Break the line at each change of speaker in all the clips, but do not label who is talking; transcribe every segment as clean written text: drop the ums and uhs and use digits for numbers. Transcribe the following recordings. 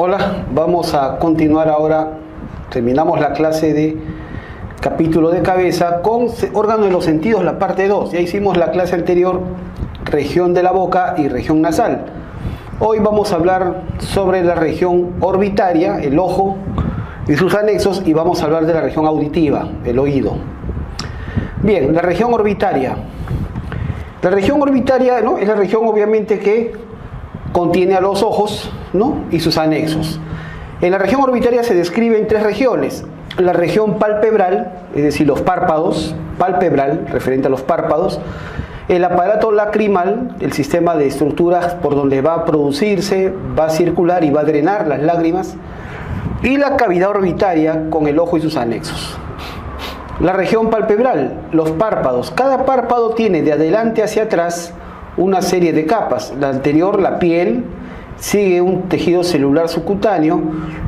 Hola, vamos a continuar ahora, terminamos la clase de capítulo de cabeza con órgano de los sentidos, la parte 2. Ya hicimos la clase anterior, región de la boca y región nasal. Hoy vamos a hablar sobre la región orbitaria, el ojo y sus anexos, y vamos a hablar de la región auditiva, el oído. Bien, la región orbitaria. La región orbitaria, ¿no?, es la región obviamente que contiene a los ojos, ¿no?, y sus anexos. En la región orbitaria se describen tres regiones. La región palpebral, es decir, los párpados, palpebral, referente a los párpados. El aparato lacrimal, el sistema de estructuras por donde va a producirse, va a circular y va a drenar las lágrimas. Y la cavidad orbitaria con el ojo y sus anexos. La región palpebral, los párpados. Cada párpado tiene de adelante hacia atrás una serie de capas. La anterior, la piel, sigue un tejido celular subcutáneo,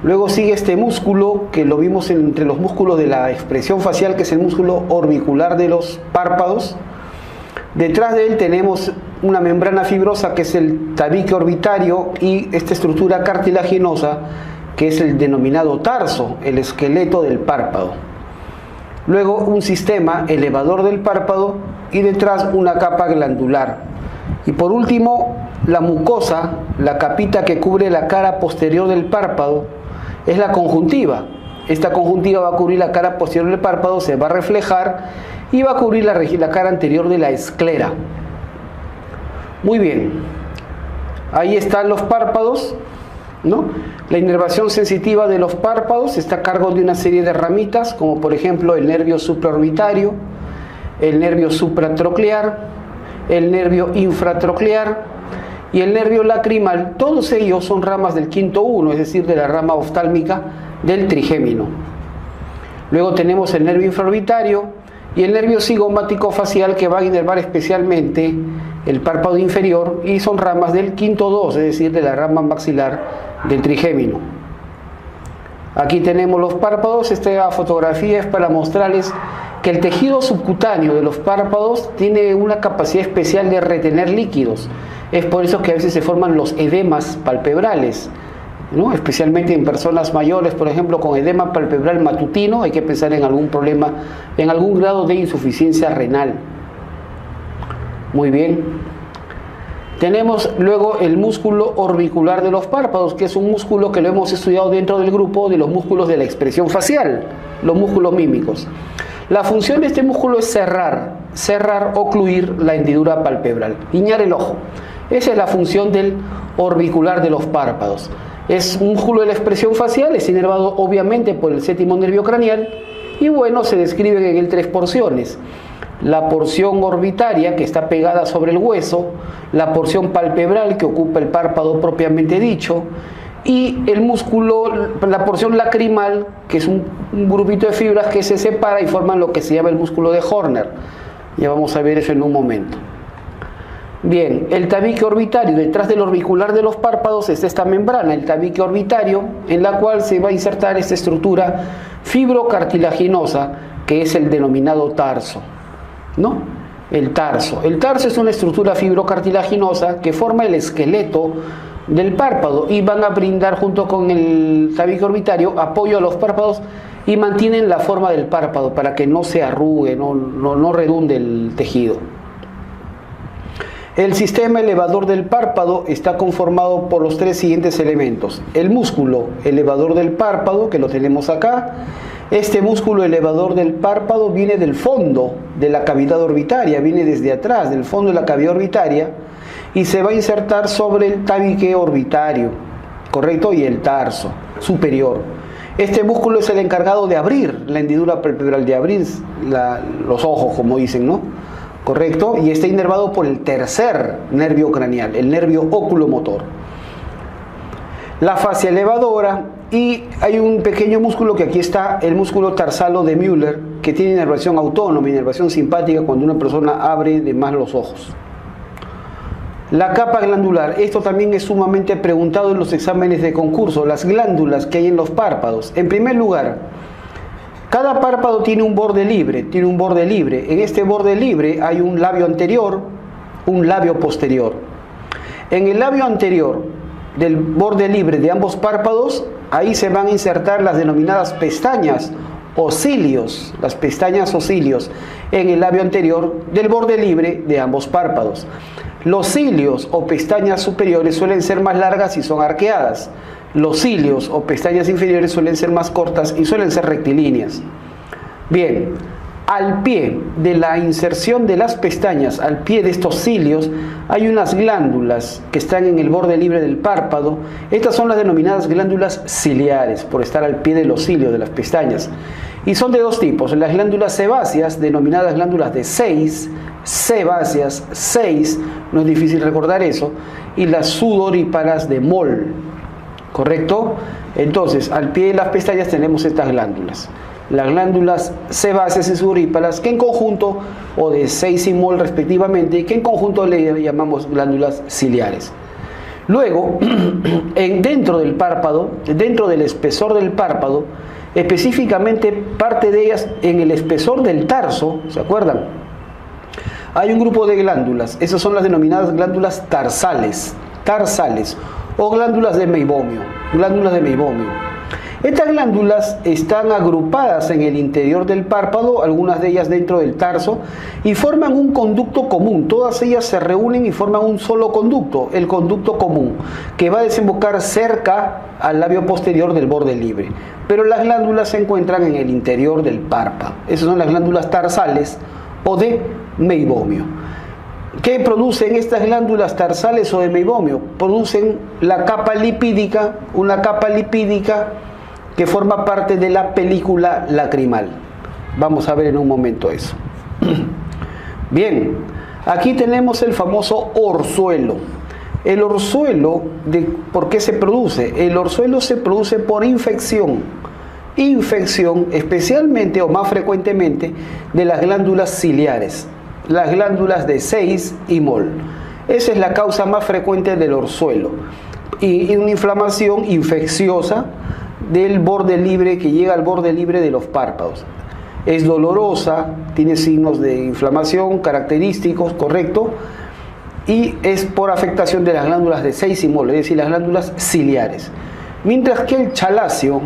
luego sigue este músculo que lo vimos entre los músculos de la expresión facial, que es el músculo orbicular de los párpados. Detrás de él tenemos una membrana fibrosa que es el tabique orbitario y esta estructura cartilaginosa que es el denominado tarso, el esqueleto del párpado. Luego un sistema elevador del párpado y detrás una capa glandular. Y por último, la mucosa, la capita que cubre la cara posterior del párpado, es la conjuntiva. Esta conjuntiva va a cubrir la cara posterior del párpado, se va a reflejar y va a cubrir la cara anterior de la esclera. Muy bien, ahí están los párpados, ¿no? La inervación sensitiva de los párpados está a cargo de una serie de ramitas, como por ejemplo el nervio supraorbitario, el nervio supratroclear, el nervio infratroclear y el nervio lacrimal. Todos ellos son ramas del quinto uno, es decir, de la rama oftálmica del trigémino. Luego tenemos el nervio infraorbitario y el nervio cigomático facial, que va a inervar especialmente el párpado inferior, y son ramas del quinto 2, es decir, de la rama maxilar del trigémino. Aquí tenemos los párpados. Esta fotografía es para mostrarles que el tejido subcutáneo de los párpados tiene una capacidad especial de retener líquidos. Es por eso que a veces se forman los edemas palpebrales, ¿no? Especialmente en personas mayores, por ejemplo, con edema palpebral matutino, hay que pensar en algún problema, en algún grado de insuficiencia renal. Muy bien. Tenemos luego el músculo orbicular de los párpados, que es un músculo que lo hemos estudiado dentro del grupo de los músculos de la expresión facial, los músculos mímicos. La función de este músculo es cerrar, ocluir la hendidura palpebral, guiñar el ojo. Esa es la función del orbicular de los párpados. Es un músculo de la expresión facial, es inervado obviamente por el séptimo nervio craneal, y bueno, se describen en él tres porciones. La porción orbitaria, que está pegada sobre el hueso, la porción palpebral, que ocupa el párpado propiamente dicho, y el músculo, la porción lacrimal, que es un grupito de fibras que se separa y forman lo que se llama el músculo de Horner. Ya vamos a ver eso en un momento. Bien, el tabique orbitario. Detrás del orbicular de los párpados es esta membrana, el tabique orbitario, en la cual se va a insertar esta estructura fibrocartilaginosa, que es el denominado tarso, ¿no? El tarso. El tarso es una estructura fibrocartilaginosa que forma el esqueleto del párpado y van a brindar, junto con el tabique orbitario, apoyo a los párpados y mantienen la forma del párpado para que no se arrugue, no redunde el tejido. El sistema elevador del párpado está conformado por los tres siguientes elementos. El músculo elevador del párpado, que lo tenemos acá. Este músculo elevador del párpado viene del fondo de la cavidad orbitaria, viene desde atrás, del fondo de la cavidad orbitaria, y se va a insertar sobre el tabique orbitario, ¿correcto? Y el tarso superior. Este músculo es el encargado de abrir la hendidura palpebral, de abrir los ojos, como dicen, ¿no? ¿Correcto? Y está inervado por el tercer nervio craneal, el nervio oculomotor. La fascia elevadora, y hay un pequeño músculo que aquí está, el músculo tarsalo de Müller, que tiene inervación autónoma, inervación simpática cuando una persona abre de más los ojos. La capa glandular, esto también es sumamente preguntado en los exámenes de concurso, las glándulas que hay en los párpados. En primer lugar, cada párpado tiene un borde libre, En este borde libre hay un labio anterior, un labio posterior. En el labio anterior del borde libre de ambos párpados, ahí se van a insertar las denominadas pestañas o cilios, las pestañas o cilios en el labio anterior del borde libre de ambos párpados. Los cilios o pestañas superiores suelen ser más largas y son arqueadas. Los cilios o pestañas inferiores suelen ser más cortas y suelen ser rectilíneas. Bien, al pie de la inserción de las pestañas, al pie de estos cilios, hay unas glándulas que están en el borde libre del párpado. Estas son las denominadas glándulas ciliares, por estar al pie de los cilios de las pestañas. Y son de dos tipos: las glándulas sebáceas, denominadas glándulas de 6, sebáceas, 6, no es difícil recordar eso, y las sudoríparas de mol, ¿correcto? Entonces, al pie de las pestañas tenemos estas glándulas. Las glándulas sebáceas y sudoríparas, que en conjunto, o de 6 y mol respectivamente, que en conjunto le llamamos glándulas ciliares. Luego, dentro del párpado, dentro del espesor del párpado, específicamente parte de ellas en el espesor del tarso, ¿se acuerdan? Hay un grupo de glándulas, esas son las denominadas glándulas tarsales, o glándulas de meibomio, Estas glándulas están agrupadas en el interior del párpado, algunas de ellas dentro del tarso, y forman un conducto común. Todas ellas se reúnen y forman un solo conducto, el conducto común, que va a desembocar cerca al labio posterior del borde libre. Pero las glándulas se encuentran en el interior del párpado. Esas son las glándulas tarsales o de meibomio. ¿Qué producen estas glándulas tarsales o de meibomio? Producen la capa lipídica, una capa lipídica que forma parte de la película lacrimal. Vamos a ver en un momento eso. Bien, aquí tenemos el famoso orzuelo. El orzuelo, ¿por qué se produce? El orzuelo se produce por infección especialmente o más frecuentemente de las glándulas ciliares, las glándulas de 6 y mol. Esa es la causa más frecuente del orzuelo, y una inflamación infecciosa del borde libre, que llega al borde libre de los párpados. Es dolorosa, tiene signos de inflamación característicos, ¿correcto? Y es por afectación de las glándulas de 6 y mol, es decir, las glándulas ciliares. Mientras que el chalacio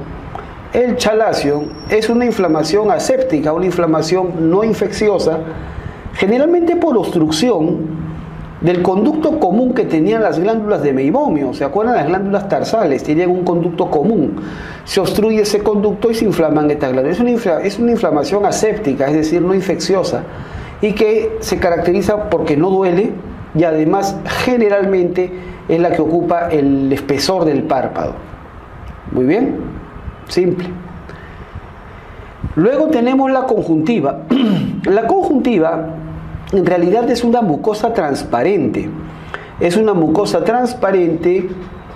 es una inflamación aséptica, una inflamación no infecciosa, generalmente por obstrucción del conducto común que tenían las glándulas de meibomio. ¿Se acuerdan? Las glándulas tarsales tenían un conducto común. Se obstruye ese conducto y se inflaman estas glándulas. Es una inflamación aséptica, es decir, no infecciosa, y que se caracteriza porque no duele, y además generalmente es la que ocupa el espesor del párpado. Muy bien, simple. Luego tenemos la conjuntiva. La conjuntiva en realidad es una mucosa transparente. Es una mucosa transparente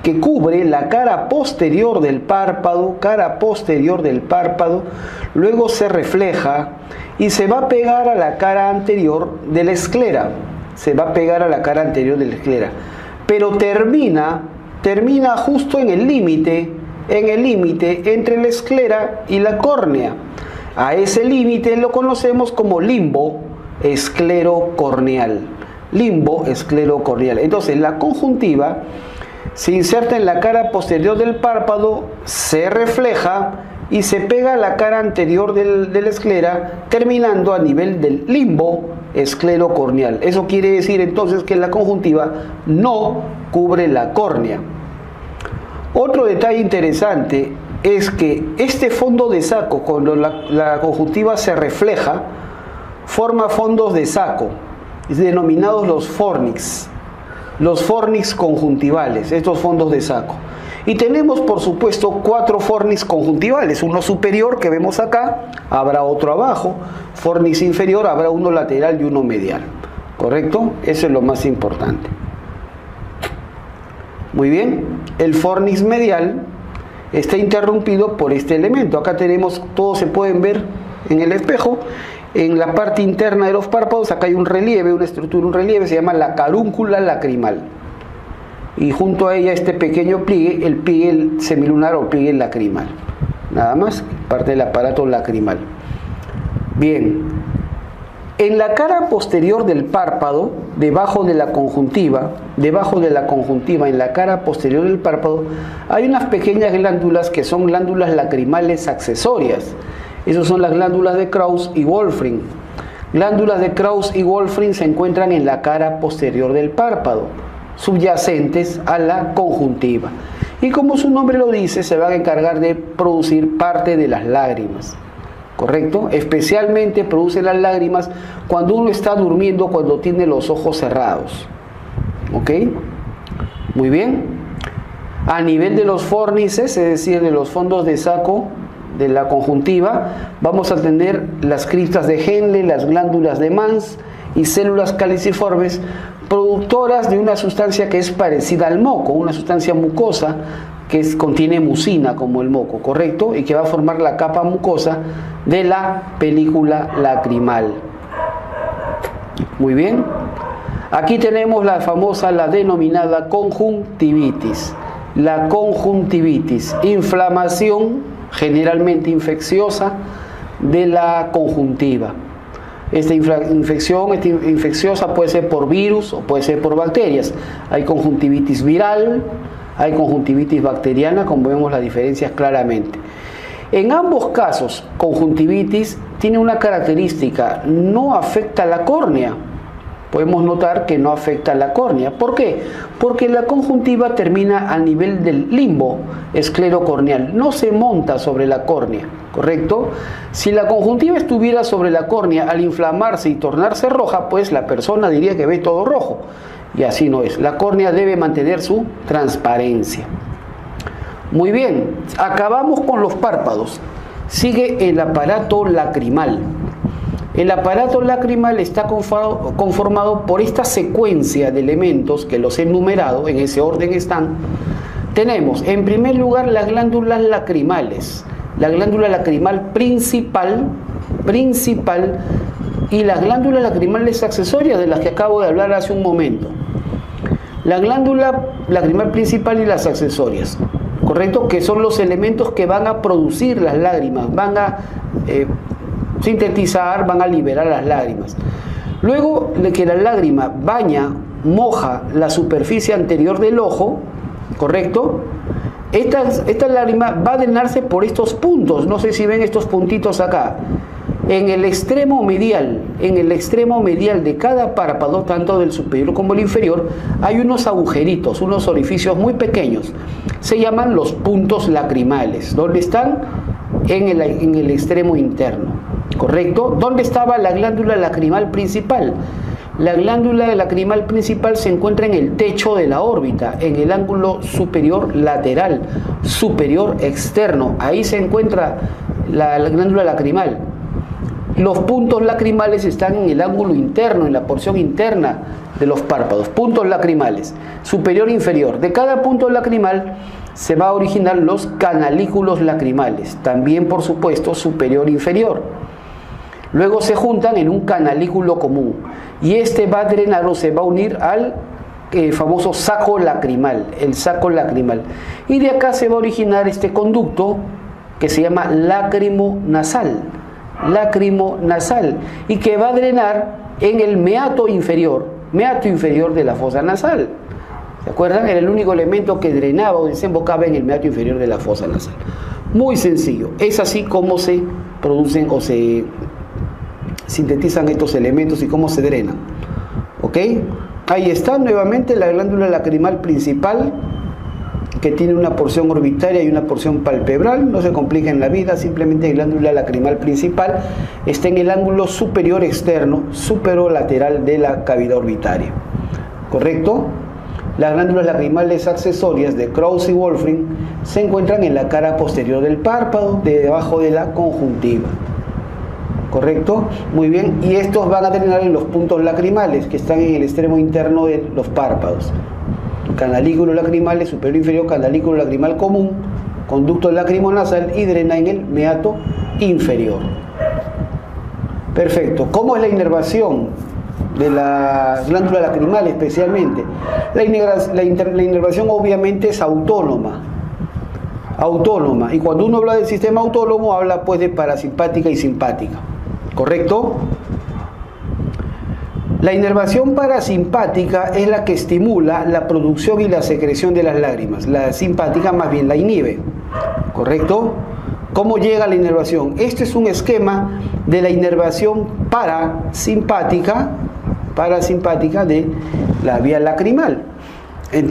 que cubre la cara posterior del párpado, luego se refleja y se va a pegar a la cara anterior de la esclera. Pero termina justo en el límite entre la esclera y la córnea. A ese límite lo conocemos como limbo esclerocorneal. Entonces, la conjuntiva se inserta en la cara posterior del párpado, se refleja y se pega a la cara anterior de la esclera, terminando a nivel del limbo esclerocorneal. Eso quiere decir entonces que la conjuntiva no cubre la córnea. Otro detalle interesante es que este fondo de saco, cuando la conjuntiva se refleja, forma fondos de saco, denominados los fornix conjuntivales, estos fondos de saco. Y tenemos, por supuesto, 4 fornix conjuntivales, uno superior que vemos acá, habrá otro abajo, fornix inferior, habrá uno lateral y uno medial, ¿correcto? Eso es lo más importante. Muy bien, el fornix medial está interrumpido por este elemento. Acá tenemos, todos se pueden ver en el espejo, en la parte interna de los párpados, acá hay un relieve, una estructura, un relieve, se llama la carúncula lacrimal. Y junto a ella este pequeño pliegue, el pliegue semilunar o pliegue lacrimal. Nada más, parte del aparato lacrimal. Bien, En la cara posterior del párpado, debajo de la conjuntiva, en la cara posterior del párpado, hay unas pequeñas glándulas que son glándulas lacrimales accesorias. Esas son las glándulas de Krauss y Wolfring. Glándulas de Krauss y Wolfring se encuentran en la cara posterior del párpado, subyacentes a la conjuntiva. Y como su nombre lo dice, se van a encargar de producir parte de las lágrimas. ¿Correcto? Especialmente produce las lágrimas cuando uno está durmiendo, cuando tiene los ojos cerrados. ¿Ok? Muy bien. A nivel de los fórnices, es decir, de los fondos de saco de la conjuntiva, vamos a tener las criptas de Henle, las glándulas de Mans y células caliciformes, productoras de una sustancia que es parecida al moco, una sustancia mucosa que contiene mucina como el moco, ¿correcto? Y que va a formar la capa mucosa de la película lacrimal. Muy bien. Aquí tenemos la famosa, la denominada conjuntivitis. La conjuntivitis, inflamación generalmente infecciosa de la conjuntiva. Esta infección infecciosa puede ser por virus o puede ser por bacterias. Hay conjuntivitis viral, hay conjuntivitis bacteriana, como vemos las diferencias claramente. En ambos casos, conjuntivitis tiene una característica, no afecta la córnea. Podemos notar que no afecta la córnea. ¿Por qué? Porque la conjuntiva termina a nivel del limbo esclerocorneal, no se monta sobre la córnea, ¿correcto? Si la conjuntiva estuviera sobre la córnea, al inflamarse y tornarse roja, pues la persona diría que ve todo rojo. Y así no es. La córnea debe mantener su transparencia. Muy bien, acabamos con los párpados. Sigue el aparato lacrimal. El aparato lacrimal está conformado por esta secuencia de elementos que los he enumerado, en ese orden están. Tenemos, en primer lugar, las glándulas lacrimales. La glándula lacrimal principal y las glándulas lacrimales accesorias de las que acabo de hablar hace un momento. La glándula lacrimal principal y las accesorias, ¿correcto? Que son los elementos que van a producir las lágrimas, van a sintetizar, van a liberar las lágrimas. Luego de que la lágrima moja la superficie anterior del ojo, ¿correcto? Esta lágrima va a drenarse por estos puntos, no sé si ven estos puntitos acá. En el extremo medial de cada párpado, tanto del superior como el inferior, hay unos agujeritos, unos orificios muy pequeños. Se llaman los puntos lacrimales. ¿Dónde están? En el extremo interno, ¿correcto? ¿Dónde estaba la glándula lacrimal principal? La glándula lacrimal principal se encuentra en el techo de la órbita, en el ángulo superior lateral, superior externo. Ahí se encuentra la glándula lacrimal. Los puntos lacrimales están en el ángulo interno, en la porción interna de los párpados. Puntos lacrimales, superior e inferior. De cada punto lacrimal se va a originar los canalículos lacrimales, también por supuesto superior e inferior. Luego se juntan en un canalículo común y este va a drenar o se va a unir al famoso saco lacrimal, el saco lacrimal. Y de acá se va a originar este conducto que se llama lágrimo nasal, y que va a drenar en el meato inferior de la fosa nasal. ¿Se acuerdan? Era el único elemento que drenaba o desembocaba en el meato inferior de la fosa nasal. Muy sencillo. Es así como se producen o se sintetizan estos elementos y cómo se drenan. ¿Ok? Ahí está nuevamente la glándula lacrimal principal, que tiene una porción orbitaria y una porción palpebral. No se complica en la vida, simplemente la glándula lacrimal principal está en el ángulo superior externo, superolateral de la cavidad orbitaria. ¿Correcto? Las glándulas lacrimales accesorias de Krauss y Wolfring se encuentran en la cara posterior del párpado, debajo de la conjuntiva. ¿Correcto? Muy bien. Y estos van a terminar en los puntos lacrimales, que están en el extremo interno de los párpados. Canalículo lacrimal superior e inferior, canalículo lacrimal común, conducto lacrimonasal y drena en el meato inferior. Perfecto. ¿Cómo es la inervación de la glándula lacrimal especialmente? La inervación obviamente es autónoma. Y cuando uno habla del sistema autónomo, habla pues de parasimpática y simpática. ¿Correcto? La inervación parasimpática es la que estimula la producción y la secreción de las lágrimas. La simpática más bien la inhibe, ¿correcto? ¿Cómo llega la inervación? Este es un esquema de la inervación parasimpática de la vía lacrimal.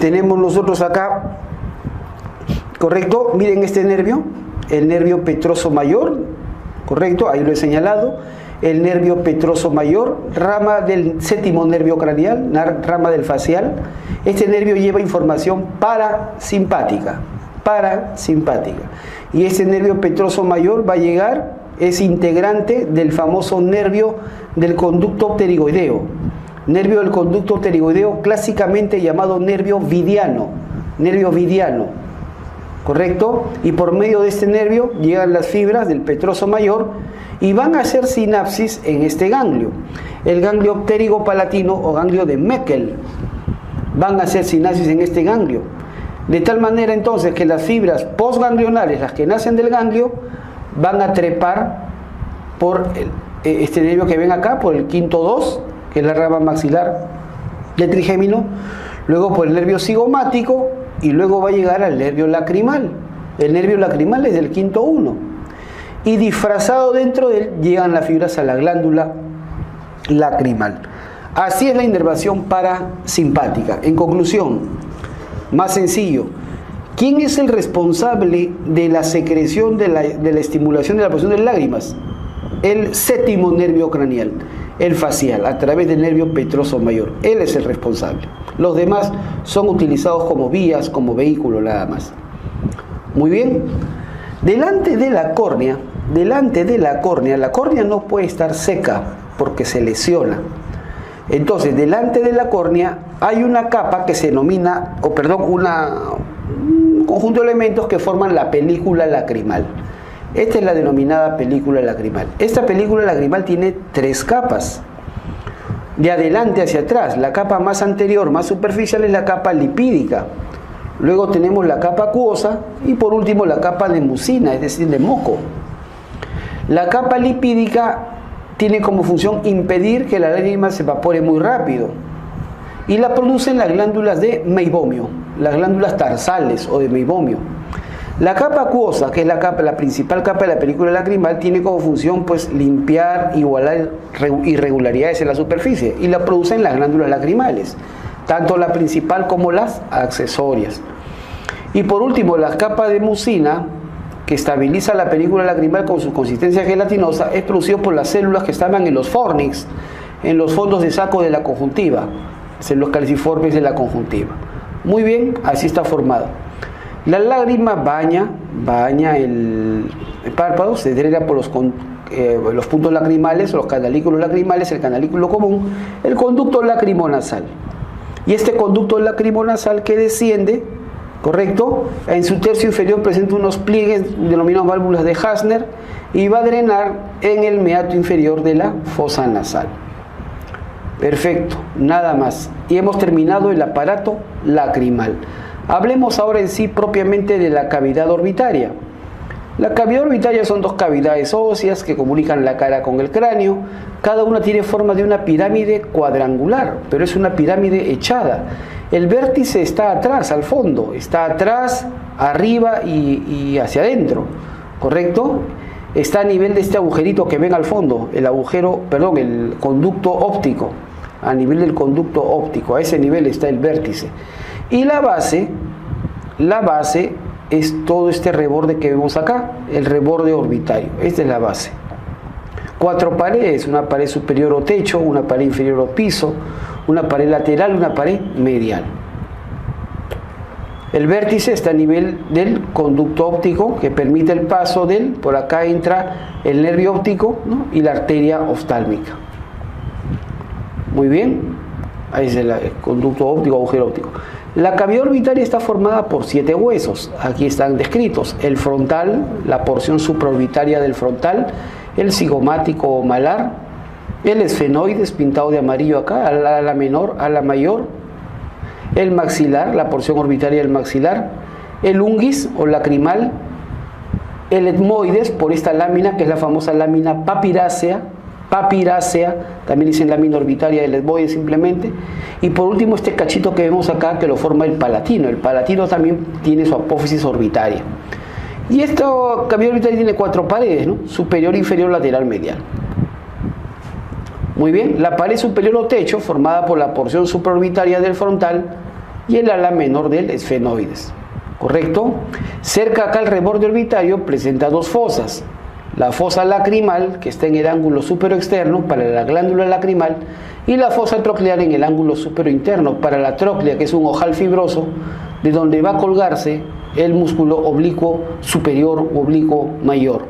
Tenemos nosotros acá, ¿correcto? Miren este nervio, el nervio petroso mayor, ¿correcto? Ahí lo he señalado. El nervio petroso mayor, rama del séptimo nervio craneal, rama del facial. Este nervio lleva información parasimpática. Y este nervio petroso mayor va a llegar, es integrante del famoso nervio del conducto pterigoideo. Nervio del conducto pterigoideo, clásicamente llamado nervio vidiano, ¿correcto? Y por medio de este nervio llegan las fibras del petroso mayor y van a hacer sinapsis en este ganglio, el ganglio pterigopalatino o ganglio de Meckel. Van a hacer sinapsis en este ganglio, de tal manera entonces que las fibras postganglionales, las que nacen del ganglio, van a trepar por este nervio que ven acá, por el quinto 2, que es la rama maxilar del trigémino, luego por el nervio cigomático y luego va a llegar al nervio lacrimal. El nervio lacrimal es del quinto 1 y disfrazado dentro de él llegan las fibras a la glándula lacrimal. Así es la inervación parasimpática. En conclusión, más sencillo, ¿quién es el responsable de la secreción de la estimulación de la producción de lágrimas? El séptimo nervio craneal, el facial, a través del nervio petroso mayor. Él es el responsable. Los demás son utilizados como vías, como vehículo nada más. Muy bien. Delante de la córnea, la córnea no puede estar seca porque se lesiona. Entonces, delante de la córnea hay una capa que se denomina, un conjunto de elementos que forman la película lacrimal. Esta es la denominada película lacrimal. Esta película lacrimal tiene 3 capas. De adelante hacia atrás, la capa más anterior, más superficial, es la capa lipídica. Luego tenemos la capa acuosa y por último la capa de mucina, es decir, de moco. La capa lipídica tiene como función impedir que la lágrima se evapore muy rápido y la producen las glándulas de meibomio, las glándulas tarsales o de meibomio. La capa acuosa, que es la principal capa de la película lacrimal, tiene como función pues limpiar, igualar irregularidades en la superficie y la producen las glándulas lacrimales, tanto la principal como las accesorias. Y por último, la capa de mucina, que estabiliza la película lacrimal con su consistencia gelatinosa, es producido por las células que estaban en los fornix, en los fondos de saco de la conjuntiva, células calciformes de la conjuntiva. Muy bien, así está formado. La lágrima baña el párpado, se drena por los puntos lacrimales, los canalículos lacrimales, el canalículo común, el conducto lacrimonasal. Y este conducto lacrimonasal que desciende, ¿correcto?, en su tercio inferior presenta unos pliegues denominados válvulas de Hassner y va a drenar en el meato inferior de la fosa nasal. Perfecto, nada más. Y hemos terminado el aparato lacrimal. Hablemos ahora en sí propiamente de la cavidad orbitaria. La cavidad orbitaria son 2 cavidades óseas que comunican la cara con el cráneo. Cada una tiene forma de una pirámide cuadrangular, pero es una pirámide echada. El vértice está atrás, al fondo, está atrás, arriba y hacia adentro, ¿correcto? Está a nivel de este agujerito que ven al fondo, el conducto óptico, a nivel del conducto óptico, a ese nivel está el vértice. Y la base es todo este reborde que vemos acá, el reborde orbitario. Esta es la base. 4 paredes, una pared superior o techo, una pared inferior o piso, una pared lateral, una pared medial. El vértice está a nivel del conducto óptico que permite el paso por acá entra el nervio óptico, ¿no?, y la arteria oftálmica. Muy bien, ahí es el conducto óptico, agujero óptico. La cavidad orbitaria está formada por 7 huesos, aquí están descritos: el frontal, la porción supraorbitaria del frontal, el cigomático o malar, el esfenoides pintado de amarillo acá, ala menor, ala mayor, el maxilar, la porción orbitaria del maxilar, el unguis o lacrimal, el etmoides por esta lámina que es la famosa lámina papirácea, papirácea, también dicen lámina orbitaria del etmoide simplemente. Y por último este cachito que vemos acá que lo forma el palatino. El palatino también tiene su apófisis orbitaria. Y esta cavidad orbitaria tiene 4 paredes, ¿no? Superior, inferior, lateral, medial. Muy bien, la pared superior o techo formada por la porción supraorbitaria del frontal y el ala menor del esfenoides. ¿Correcto? Cerca acá al reborde orbitario presenta 2 fosas. La fosa lacrimal, que está en el ángulo superoexterno para la glándula lacrimal, y la fosa troclear en el ángulo superointerno para la tróclea, que es un ojal fibroso, de donde va a colgarse el músculo oblicuo superior o oblicuo mayor.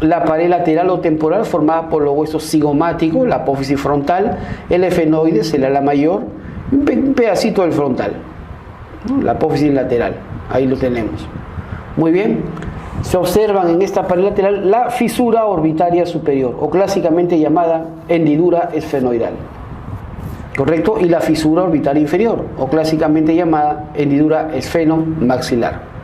La pared lateral o temporal formada por los huesos cigomáticos, la apófisis frontal, el efenoides, el ala mayor, y un pedacito del frontal, ¿no? La apófisis lateral, ahí lo tenemos. Muy bien, se observan en esta pared lateral la fisura orbitaria superior, o clásicamente llamada hendidura esfenoidal. ¿Correcto? Y la fisura orbitaria inferior, o clásicamente llamada hendidura esfenomaxilar.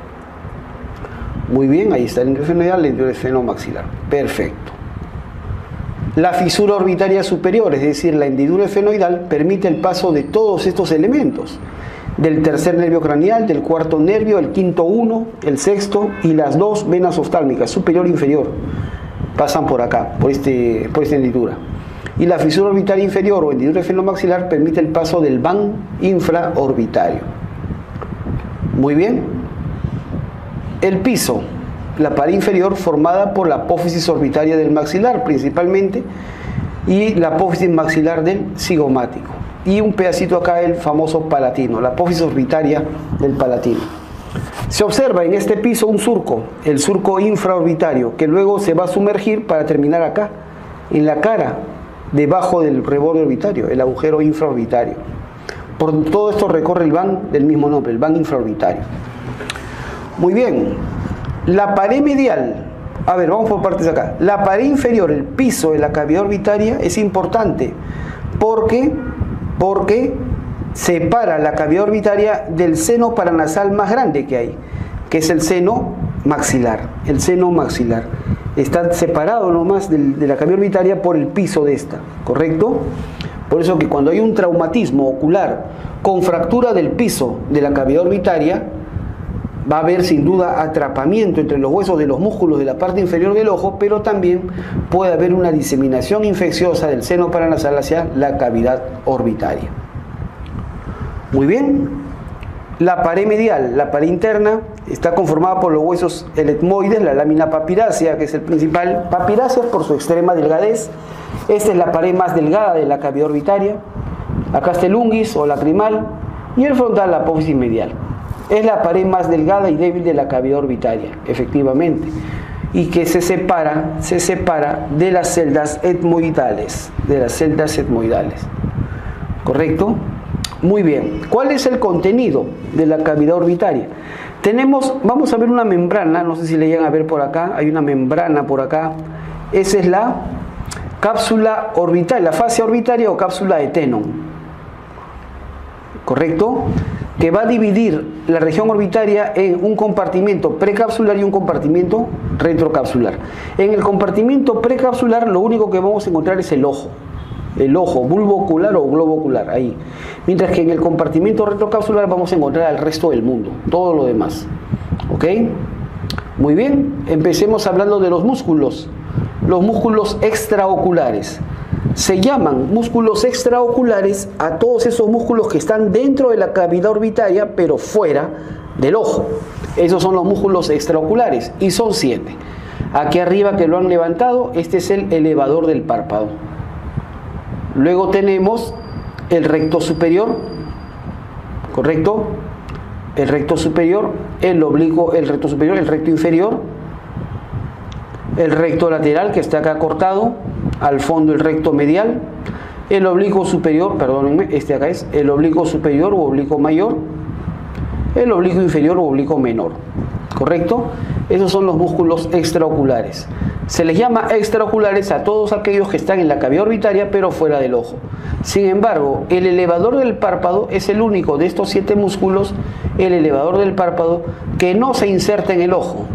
Muy bien, ahí está el esfenoidal, la hendidura esfenomaxilar. Perfecto. La fisura orbitaria superior, es decir, la hendidura esfenoidal, permite el paso de todos estos elementos. Del tercer nervio craneal, del cuarto nervio, el quinto 1, el sexto y las 2 venas oftálmicas, superior e inferior, pasan por acá, por esta hendidura. Y la fisura orbitaria inferior o hendidura esfenomaxilar permite el paso del van infraorbitario. Muy bien. El piso, la pared inferior formada por la apófisis orbitaria del maxilar principalmente y la apófisis maxilar del cigomático. Y un pedacito acá el famoso palatino, la apófisis orbitaria del palatino. Se observa en este piso un surco, el surco infraorbitario, que luego se va a sumergir para terminar acá, en la cara, debajo del reborde orbitario, el agujero infraorbitario. Por todo esto recorre el van del mismo nombre, el van infraorbitario. Muy bien, la pared medial, a ver, vamos por partes acá. La pared inferior, el piso de la cavidad orbitaria es importante porque separa la cavidad orbitaria del seno paranasal más grande que hay, que es el seno maxilar. El seno maxilar está separado nomás de la cavidad orbitaria por el piso de esta, ¿correcto? Por eso que cuando hay un traumatismo ocular con fractura del piso de la cavidad orbitaria, va a haber sin duda atrapamiento entre los huesos de los músculos de la parte inferior del ojo, pero también puede haber una diseminación infecciosa del seno paranasal hacia la cavidad orbitaria. Muy bien, la pared medial, la pared interna, está conformada por los huesos etmoides, la lámina papirácea, que es el principal, papirácea por su extrema delgadez. Esta es la pared más delgada de la cavidad orbitaria. Acá está el unguis o lacrimal y el frontal, la apófisis medial. Es la pared más delgada y débil de la cavidad orbitaria, efectivamente, y que se separa de las celdas etmoidales, ¿correcto? Muy bien. ¿Cuál es el contenido de la cavidad orbitaria? Vamos a ver una membrana, no sé si le llegan a ver por acá, hay una membrana por acá. Esa es la cápsula orbital, la fascia orbitaria o cápsula de Tenon, ¿correcto? Que va a dividir la región orbitaria en un compartimento precapsular y un compartimento retrocapsular. En el compartimento precapsular lo único que vamos a encontrar es el ojo, bulbo ocular o globo ocular, ahí. Mientras que en el compartimento retrocapsular vamos a encontrar al resto del mundo, todo lo demás. ¿Ok? Muy bien, empecemos hablando de los músculos extraoculares. Se llaman músculos extraoculares a todos esos músculos que están dentro de la cavidad orbitaria pero fuera del ojo. Esos son los músculos extraoculares y son 7. Aquí arriba que lo han levantado, este es el elevador del párpado. Luego tenemos el recto superior, ¿correcto? El recto superior, el oblicuo, el recto superior, el recto inferior, el recto lateral que está acá cortado, al fondo el recto medial, el oblicuo superior, perdónenme, este acá es el oblicuo superior o oblicuo mayor, el oblicuo inferior o oblicuo menor, ¿correcto? Esos son los músculos extraoculares. Se les llama extraoculares a todos aquellos que están en la cavidad orbitaria pero fuera del ojo. Sin embargo, el elevador del párpado es el único de estos 7 músculos, el elevador del párpado, que no se inserta en el ojo,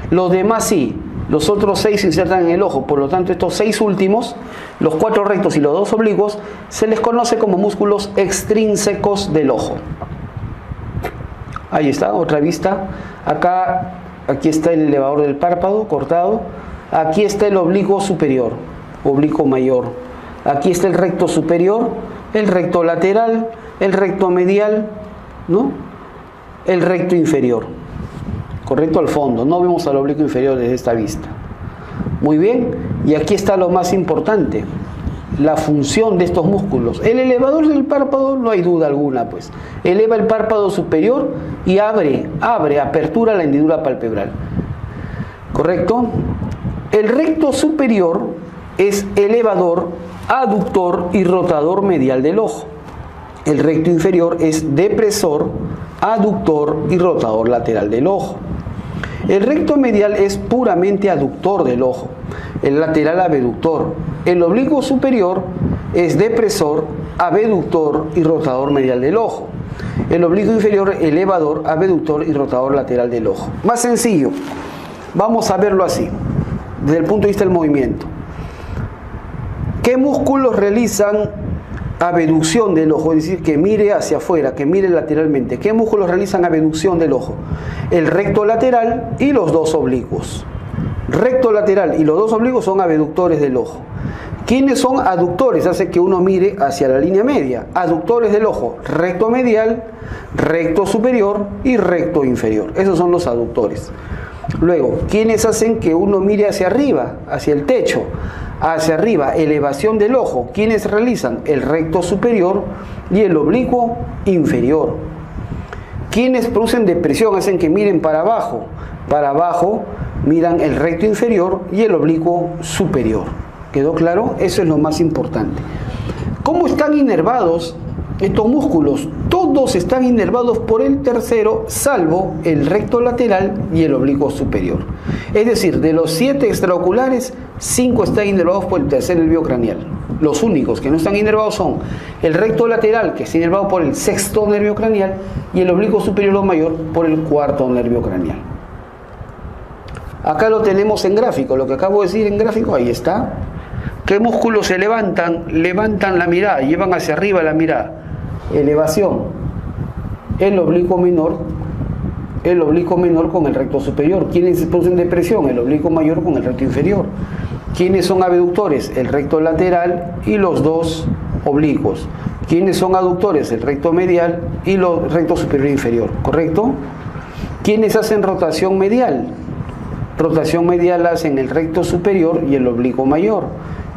Los demás sí. los otros 6 se insertan en el ojo. Por lo tanto, estos 6 últimos, los 4 rectos y los 2 oblicuos, se les conoce como músculos extrínsecos del ojo. Ahí está, otra vista. Aquí está el elevador del párpado cortado. Aquí está el oblicuo superior, oblicuo mayor. Aquí está el recto superior, el recto lateral, el recto medial, ¿no? El recto inferior. Correcto, al fondo. No vemos al oblicuo inferior desde esta vista. Muy bien. Y aquí está lo más importante, la función de estos músculos. El elevador del párpado, no hay duda alguna, pues. Eleva el párpado superior y apertura la hendidura palpebral. ¿Correcto? El recto superior es elevador, aductor y rotador medial del ojo. El recto inferior es depresor, aductor y rotador lateral del ojo. El recto medial es puramente aductor del ojo, el lateral abductor. El oblicuo superior es depresor, abductor y rotador medial del ojo. El oblicuo inferior, elevador, abductor y rotador lateral del ojo. Más sencillo, vamos a verlo así, desde el punto de vista del movimiento. ¿Qué músculos realizan abducción del ojo? Es decir, que mire hacia afuera, que mire lateralmente. ¿Qué músculos realizan abducción del ojo? El recto lateral y los 2 oblicuos. Recto lateral y los 2 oblicuos son abductores del ojo. ¿Quiénes son aductores? Hace que uno mire hacia la línea media. Aductores del ojo: recto medial, recto superior y recto inferior. Esos son los aductores. Luego, ¿quiénes hacen que uno mire hacia arriba, hacia el techo? Hacia arriba, elevación del ojo. ¿Quiénes realizan? El recto superior y el oblicuo inferior. ¿Quiénes producen depresión? Hacen que miren para abajo. Para abajo miran el recto inferior y el oblicuo superior. ¿Quedó claro? Eso es lo más importante. ¿Cómo están inervados estos músculos? Todos están inervados por el tercero, salvo el recto lateral y el oblicuo superior. Es decir, de los 7 extraoculares, 5 están inervados por el tercer nervio craneal. Los únicos que no están inervados son el recto lateral, que está inervado por el sexto nervio craneal, y el oblicuo superior o mayor por el cuarto nervio craneal. Acá lo tenemos en gráfico, lo que acabo de decir en gráfico, ahí está. ¿Qué músculos se levantan? Levantan la mirada, llevan hacia arriba la mirada. Elevación, el oblicuo menor con el recto superior. ¿Quiénes producen depresión? El oblicuo mayor con el recto inferior. ¿Quiénes son abductores? El recto lateral y los 2 oblicuos. ¿Quiénes son aductores? El recto medial y los recto superior e inferior. ¿Correcto? ¿Quiénes hacen rotación medial? Rotación medial hacen el recto superior y el oblicuo mayor.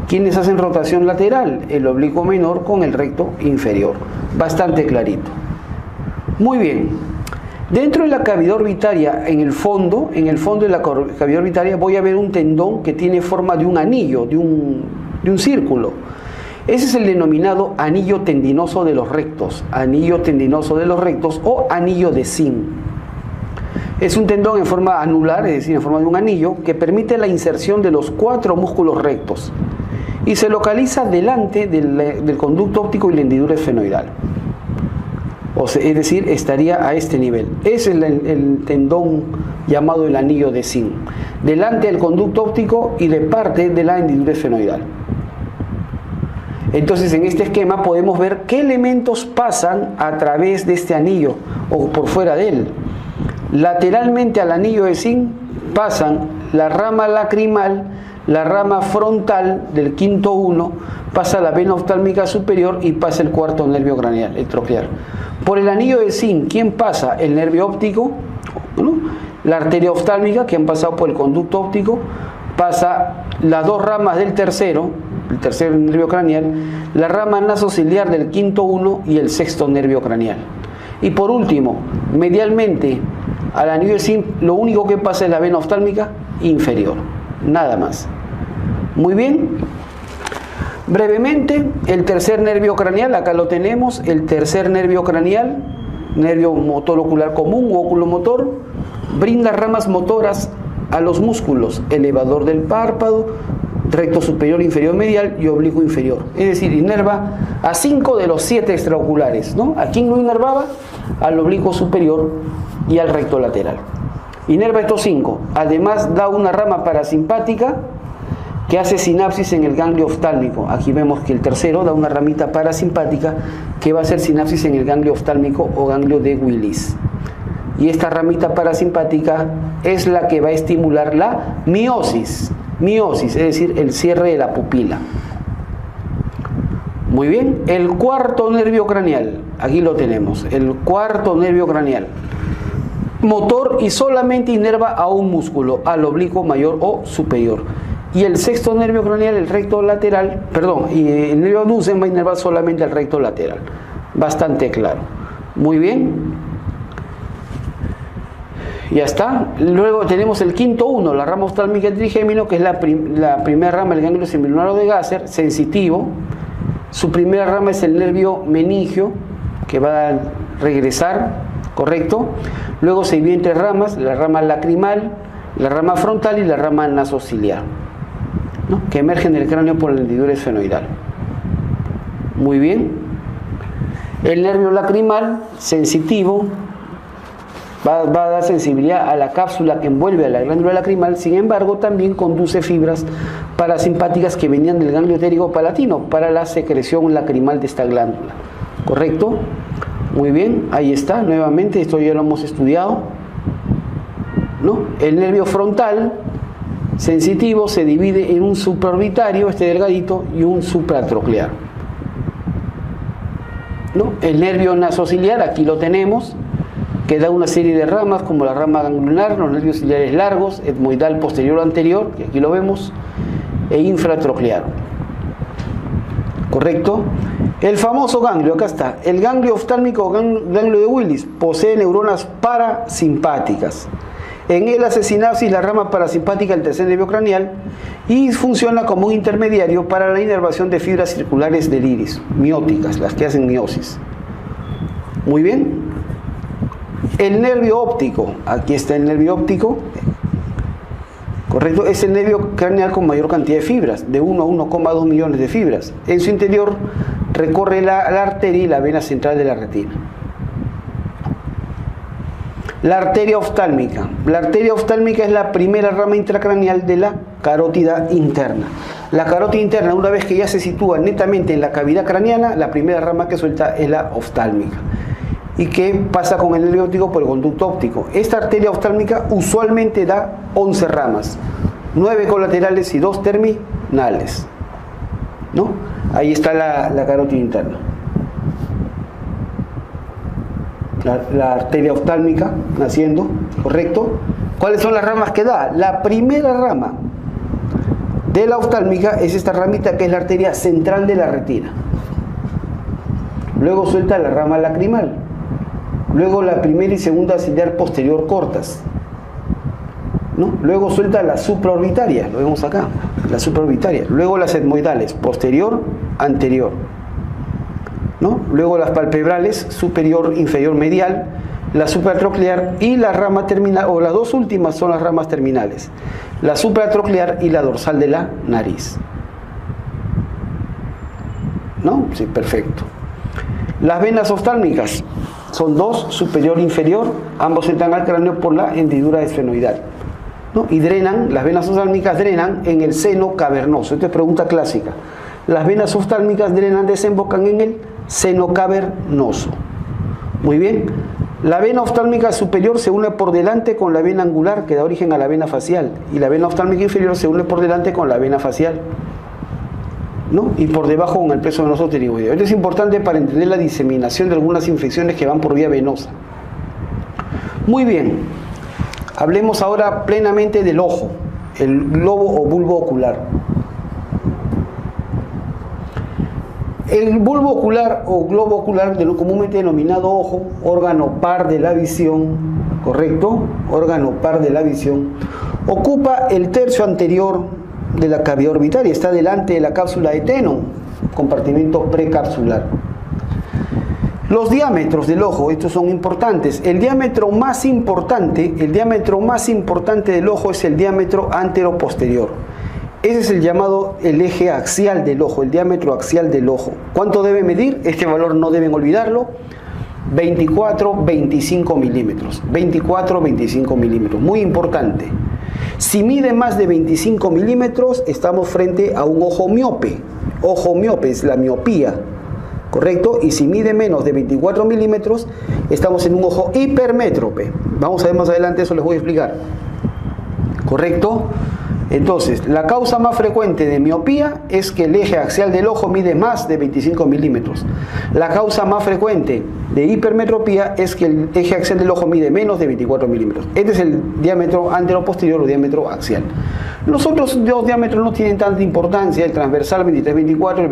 ¿Quiénes hacen rotación lateral? El oblicuo menor con el recto inferior. Bastante clarito. Muy bien. Dentro de la cavidad orbitaria, en el fondo de la cavidad orbitaria, voy a ver un tendón que tiene forma de un anillo, de un círculo. Ese es el denominado anillo tendinoso de los rectos. Anillo tendinoso de los rectos o anillo de Zinc. Es un tendón en forma anular, es decir, en forma de un anillo, que permite la inserción de los 4 músculos rectos y se localiza delante del conducto óptico y la hendidura esfenoidal. O sea, es decir, estaría a este nivel. Ese es el tendón llamado el anillo de Zinc, delante del conducto óptico y de parte de la hendidura esfenoidal. Entonces, en este esquema podemos ver qué elementos pasan a través de este anillo o por fuera de él. Lateralmente al anillo de Zinc pasan la rama lacrimal, la rama frontal del quinto 1, pasa la vena oftálmica superior y pasa el cuarto nervio craneal, el troquear. Por el anillo de Zinc, ¿quién pasa? El nervio óptico, ¿no? La arteria oftálmica, que han pasado por el conducto óptico, pasa las 2 ramas del tercero, el tercer nervio craneal, la rama nasociliar del quinto 1 y el sexto nervio craneal. Y por último, medialmente al anillo de Zinc, lo único que pasa es la vena oftálmica inferior, nada más. Muy bien. Brevemente, el tercer nervio craneal, acá lo tenemos, el tercer nervio craneal, nervio motor ocular común u oculomotor, brinda ramas motoras a los músculos, elevador del párpado, recto superior, inferior, medial y oblicuo inferior. Es decir, inerva a 5 de los 7 extraoculares, ¿no? ¿A quién no inervaba? Al oblicuo superior y al recto lateral. Inerva estos 5. Además da una rama parasimpática que hace sinapsis en el ganglio oftálmico. Aquí vemos que el tercero da una ramita parasimpática que va a hacer sinapsis en el ganglio oftálmico o ganglio de Willis. Y esta ramita parasimpática es la que va a estimular la miosis, es decir, el cierre de la pupila. Muy bien, el cuarto nervio craneal, aquí lo tenemos, el cuarto nervio craneal. Motor y solamente inerva a un músculo, al oblicuo mayor o superior. Y el sexto nervio craneal, el recto lateral, y el nervio abducens va a inervar solamente al recto lateral. Bastante claro. Muy bien. Ya está. Luego tenemos el quinto 1, la rama oftálmica del trigémino, que es la primera rama del ganglio semilunar de Gasser, sensitivo. Su primera rama es el nervio meningio, que va a regresar, ¿correcto? Luego se divide en 3 ramas, la rama lacrimal, la rama frontal y la rama nasociliar, ¿no? Que emergen del cráneo por la hendidura esfenoidal. Muy bien. El nervio lacrimal, sensitivo, va a dar sensibilidad a la cápsula que envuelve a la glándula lacrimal. Sin embargo, también conduce fibras parasimpáticas que venían del ganglio etérico palatino para la secreción lacrimal de esta glándula. ¿Correcto? Muy bien, ahí está, nuevamente, esto ya lo hemos estudiado, ¿no? El nervio frontal sensitivo se divide en un supraorbitario, este delgadito, y un supratroclear, ¿no? El nervio nasociliar, aquí lo tenemos, que da una serie de ramas, como la rama ganglionar, los nervios ciliares largos, etmoidal posterior o anterior, que aquí lo vemos, e infratroclear. ¿Correcto? El famoso ganglio, acá está, el ganglio oftálmico o ganglio de Willis, posee neuronas parasimpáticas. En él hace sinapsis la rama parasimpática del tercer nervio craneal y funciona como un intermediario para la inervación de fibras circulares del iris, mióticas, las que hacen miosis. Muy bien. El nervio óptico, aquí está el nervio óptico, ¿correcto? Es el nervio craneal con mayor cantidad de fibras, de 1 a 1,2 millones de fibras. En su interior recorre la arteria y la vena central de la retina. La arteria oftálmica. La arteria oftálmica es la primera rama intracraneal de la carótida interna. La carótida interna, una vez que ya se sitúa netamente en la cavidad craneana, la primera rama que suelta es la oftálmica. ¿Y qué pasa con el nervio óptico por el conducto óptico? Esta arteria oftálmica usualmente da 11 ramas, 9 colaterales y 2 terminales, ¿no? Ahí está la carótida interna. La arteria oftálmica naciendo, ¿correcto? ¿Cuáles son las ramas que da? La primera rama de la oftálmica es esta ramita que es la arteria central de la retina. Luego suelta la rama lacrimal. Luego la primera y segunda ciliar posterior cortas, ¿no? Luego suelta la supraorbitaria, lo vemos acá, la supraorbitaria. Luego las etmoidales, posterior, anterior, ¿no? Luego las palpebrales, superior, inferior, medial, la supratroclear y la rama terminal, o las dos últimas son las ramas terminales, la supratroclear y la dorsal de la nariz, ¿no? Sí, perfecto. Las venas oftálmicas son 2, superior e inferior, ambos entran al cráneo por la hendidura esfenoidal, ¿no? Y drenan, las venas oftálmicas drenan en el seno cavernoso. Esta es pregunta clásica. Las venas oftálmicas drenan, desembocan en el seno cavernoso. Muy bien. La vena oftálmica superior se une por delante con la vena angular que da origen a la vena facial, y la vena oftálmica inferior se une por delante con la vena facial, ¿no? Y por debajo con el plexo venoso pterigoideo. Esto es importante para entender la diseminación de algunas infecciones que van por vía venosa. Muy bien, hablemos ahora plenamente del ojo, el globo o bulbo ocular. El bulbo ocular o globo ocular, de lo comúnmente denominado ojo, órgano par de la visión, ¿correcto? Órgano par de la visión, ocupa el tercio anterior de la cavidad orbitaria, está delante de la cápsula de Tenon, compartimento precapsular. Los diámetros del ojo, estos son importantes. El diámetro más importante del ojo es el diámetro antero-posterior. Ese es el llamado el eje axial del ojo, el diámetro axial del ojo. ¿Cuánto debe medir? Este valor no deben olvidarlo. 24-25 milímetros. 24-25 milímetros. Muy importante. Si mide más de 25 milímetros, estamos frente a un ojo miope. Ojo miope es la miopía, ¿correcto? Y si mide menos de 24 milímetros, estamos en un ojo hipermétrope. Vamos a ver más adelante, eso les voy a explicar. ¿Correcto? Entonces, la causa más frecuente de miopía es que el eje axial del ojo mide más de 25 milímetros. La causa más frecuente de hipermetropía es que el eje axial del ojo mide menos de 24 milímetros. Este es el diámetro antero-posterior o diámetro axial. Los otros dos diámetros no tienen tanta importancia, el transversal 23-24 y el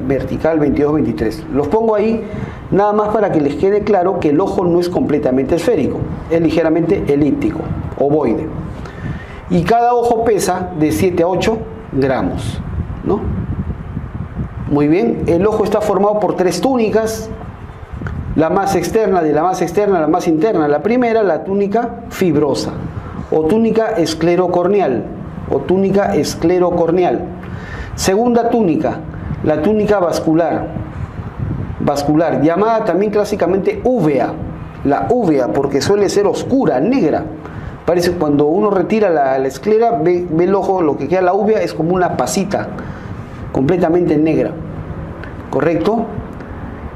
vertical 22-23. Los pongo ahí nada más para que les quede claro que el ojo no es completamente esférico, es ligeramente elíptico, ovoide. Y cada ojo pesa de 7 a 8 gramos, ¿no? Muy bien, el ojo está formado por 3 túnicas, la más externa, de la más externa a la más interna. La primera, la túnica fibrosa, o túnica esclerocorneal, Segunda túnica, la túnica vascular, llamada también clásicamente úvea, la úvea porque suele ser oscura, negra. Parece que cuando uno retira la esclera, ve el ojo, lo que queda la úvea es como una pasita, completamente negra, ¿correcto?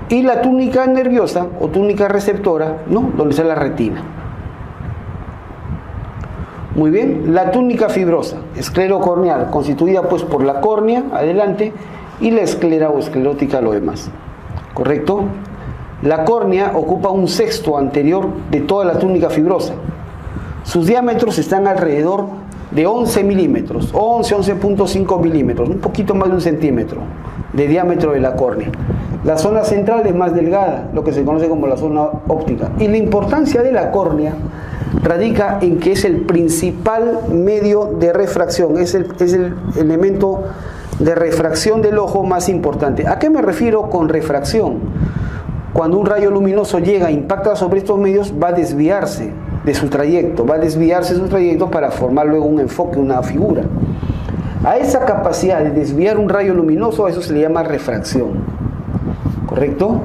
Y la túnica nerviosa o túnica receptora, ¿no? Donde está la retina. Muy bien, la túnica fibrosa, esclerocorneal, constituida pues por la córnea, adelante, y la esclera o esclerótica, lo demás, ¿correcto? La córnea ocupa un sexto anterior de toda la túnica fibrosa. Sus diámetros están alrededor de 11 milímetros, 11.5 milímetros, un poquito más de 1 centímetro de diámetro de la córnea. La zona central es más delgada, lo que se conoce como la zona óptica. Y la importancia de la córnea radica en que es el principal medio de refracción, es el elemento de refracción del ojo más importante. ¿A qué me refiero con refracción? Cuando un rayo luminoso llega, impacta sobre estos medios, va a desviarse de su trayecto, para formar luego un enfoque, una figura. A esa capacidad de desviar un rayo luminoso, a eso se le llama refracción, ¿correcto?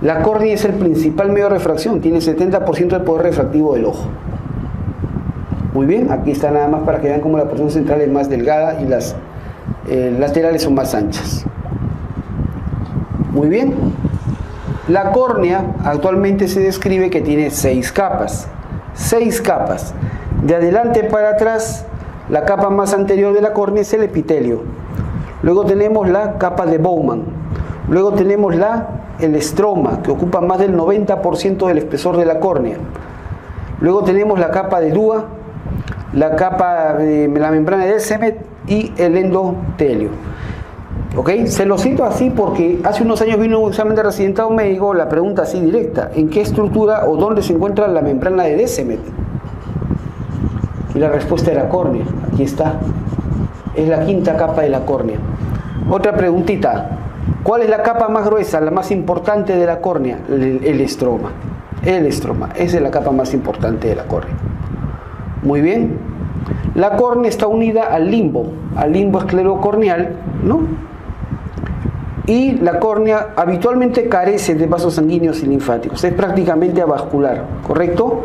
La córnea es el principal medio de refracción, tiene 70% del poder refractivo del ojo. Muy bien, aquí está nada más para que vean cómo la porción central es más delgada y las laterales son más anchas. Muy bien. La córnea actualmente se describe que tiene 6 capas. 6 capas. De adelante para atrás, la capa más anterior de la córnea es el epitelio. Luego tenemos la capa de Bowman. Luego tenemos el estroma, que ocupa más del 90% del espesor de la córnea. Luego tenemos la capa de Dua, la capa de la membrana de Descemet y el endotelio. ¿Ok? Se lo cito así porque hace unos años vino un examen de residentado médico, la pregunta así directa: ¿en qué estructura o dónde se encuentra la membrana de Descemet? Y la respuesta era córnea. Aquí está. Es la 5ª capa de la córnea. Otra preguntita: ¿cuál es la capa más gruesa, la más importante de la córnea? El estroma. El estroma. Esa es la capa más importante de la córnea. Muy bien. La córnea está unida al limbo esclerocorneal, ¿no? Y la córnea habitualmente carece de vasos sanguíneos y linfáticos, es prácticamente avascular, ¿correcto?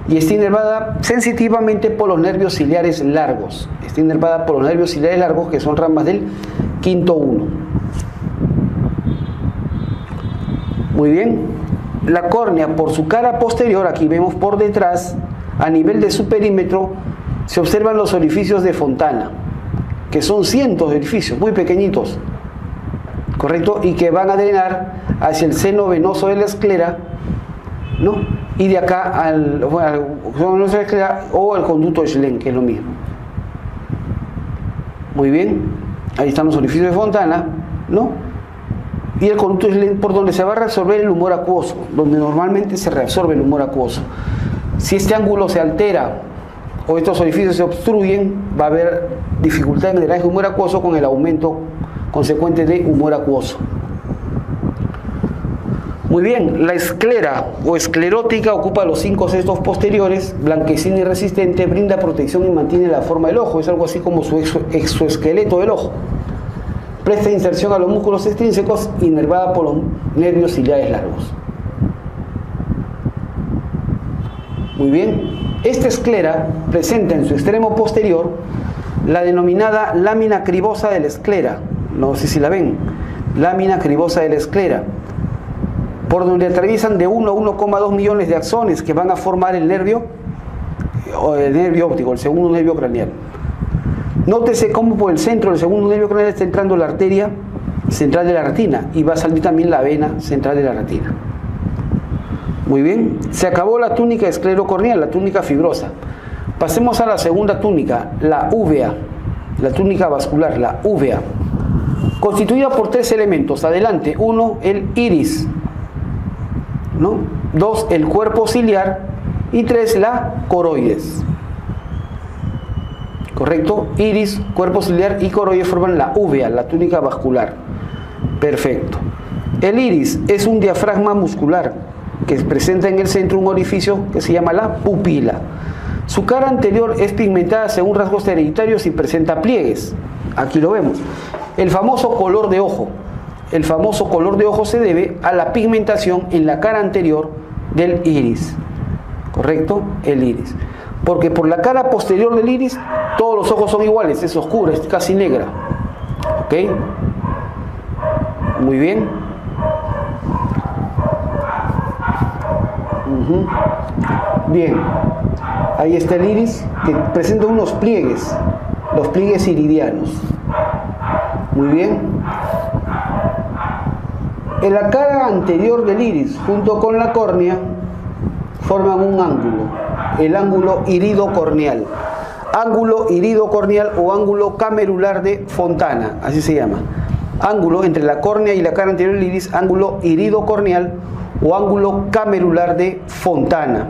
Y está inervada sensitivamente por los nervios ciliares largos. Que son ramas del quinto 1. Muy bien. La córnea, por su cara posterior, aquí vemos por detrás, a nivel de su perímetro, se observan los orificios de Fontana, que son cientos de orificios, muy pequeñitos, ¿correcto? Y que van a drenar hacia el seno venoso de la esclera, ¿no? Y de acá al seno venoso de la esclera o al conducto de Schlenk, que es lo mismo. Muy bien, ahí están los orificios de Fontana, ¿no? Y el conducto de Schlenk, por donde se va a reabsorber el humor acuoso, donde normalmente se reabsorbe el humor acuoso. Si este ángulo se altera o estos orificios se obstruyen, va a haber dificultad en el drenaje de humor acuoso con el aumento consecuente de humor acuoso. Muy bien, la esclera o esclerótica ocupa los 5 cestos posteriores, blanquecina y resistente, brinda protección y mantiene la forma del ojo, es algo así como su exoesqueleto del ojo. Presta inserción a los músculos extrínsecos, inervada por los nervios ciliares largos. Muy bien. Esta esclera presenta en su extremo posterior la denominada lámina cribosa de la esclera. No sé si la ven. Lámina cribosa de la esclera, por donde atraviesan de 1 a 1,2 millones de axones que van a formar el nervio óptico, el segundo nervio craneal. Nótese cómo por el centro del segundo nervio craneal está entrando la arteria central de la retina y va a salir también la vena central de la retina. Muy bien, se acabó la túnica esclerocorneal, la túnica fibrosa. Pasemos a la segunda túnica, la úvea, la túnica vascular, la úvea, constituida por 3 elementos. Adelante, 1, el iris, ¿no? 2, el cuerpo ciliar, y 3, la coroides. ¿Correcto? Iris, cuerpo ciliar y coroides forman la úvea, la túnica vascular. Perfecto. El iris es un diafragma muscular que presenta en el centro un orificio que se llama la pupila. Su cara anterior es pigmentada según rasgos hereditarios y presenta pliegues. Aquí lo vemos. El famoso color de ojo. El famoso color de ojo se debe a la pigmentación en la cara anterior del iris. ¿Correcto? El iris. Porque por la cara posterior del iris todos los ojos son iguales, es oscura, es casi negra. ¿Ok? Muy bien. Bien. Ahí está el iris que presenta unos pliegues, los pliegues iridianos. Muy bien. En la cara anterior del iris, junto con la córnea, forman un ángulo, el ángulo iridocorneal. Ángulo iridocorneal o ángulo camerular de Fontana, así se llama. Ángulo entre la córnea y la cara anterior del iris, ángulo iridocorneal o ángulo camerular de Fontana,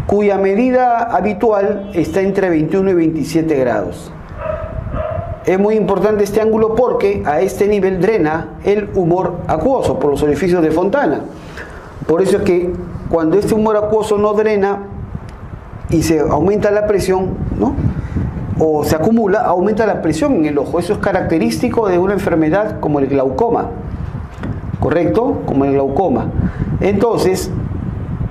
cuya medida habitual está entre 21 y 27 grados. Es muy importante este ángulo porque a este nivel drena el humor acuoso por los orificios de Fontana. Por eso es que cuando este humor acuoso no drena y se aumenta la presión, ¿no?, o se acumula, aumenta la presión en el ojo. Eso es característico de una enfermedad como el glaucoma. ¿Correcto? Como el glaucoma. Entonces,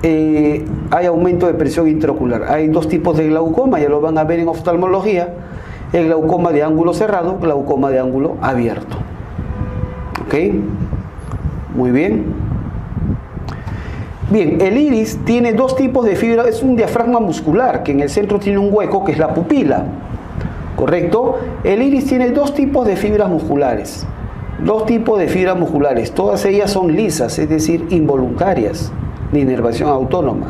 hay aumento de presión intraocular. Hay 2 tipos de glaucoma, ya lo van a ver en oftalmología. El glaucoma de ángulo cerrado, glaucoma de ángulo abierto. ¿Ok? Muy bien. Bien, el iris tiene 2 tipos de fibra. Es un diafragma muscular que en el centro tiene un hueco que es la pupila. ¿Correcto? El iris tiene 2 tipos de fibras musculares. 2 tipos de fibras musculares. Todas ellas son lisas, es decir, involuntarias, de inervación autónoma.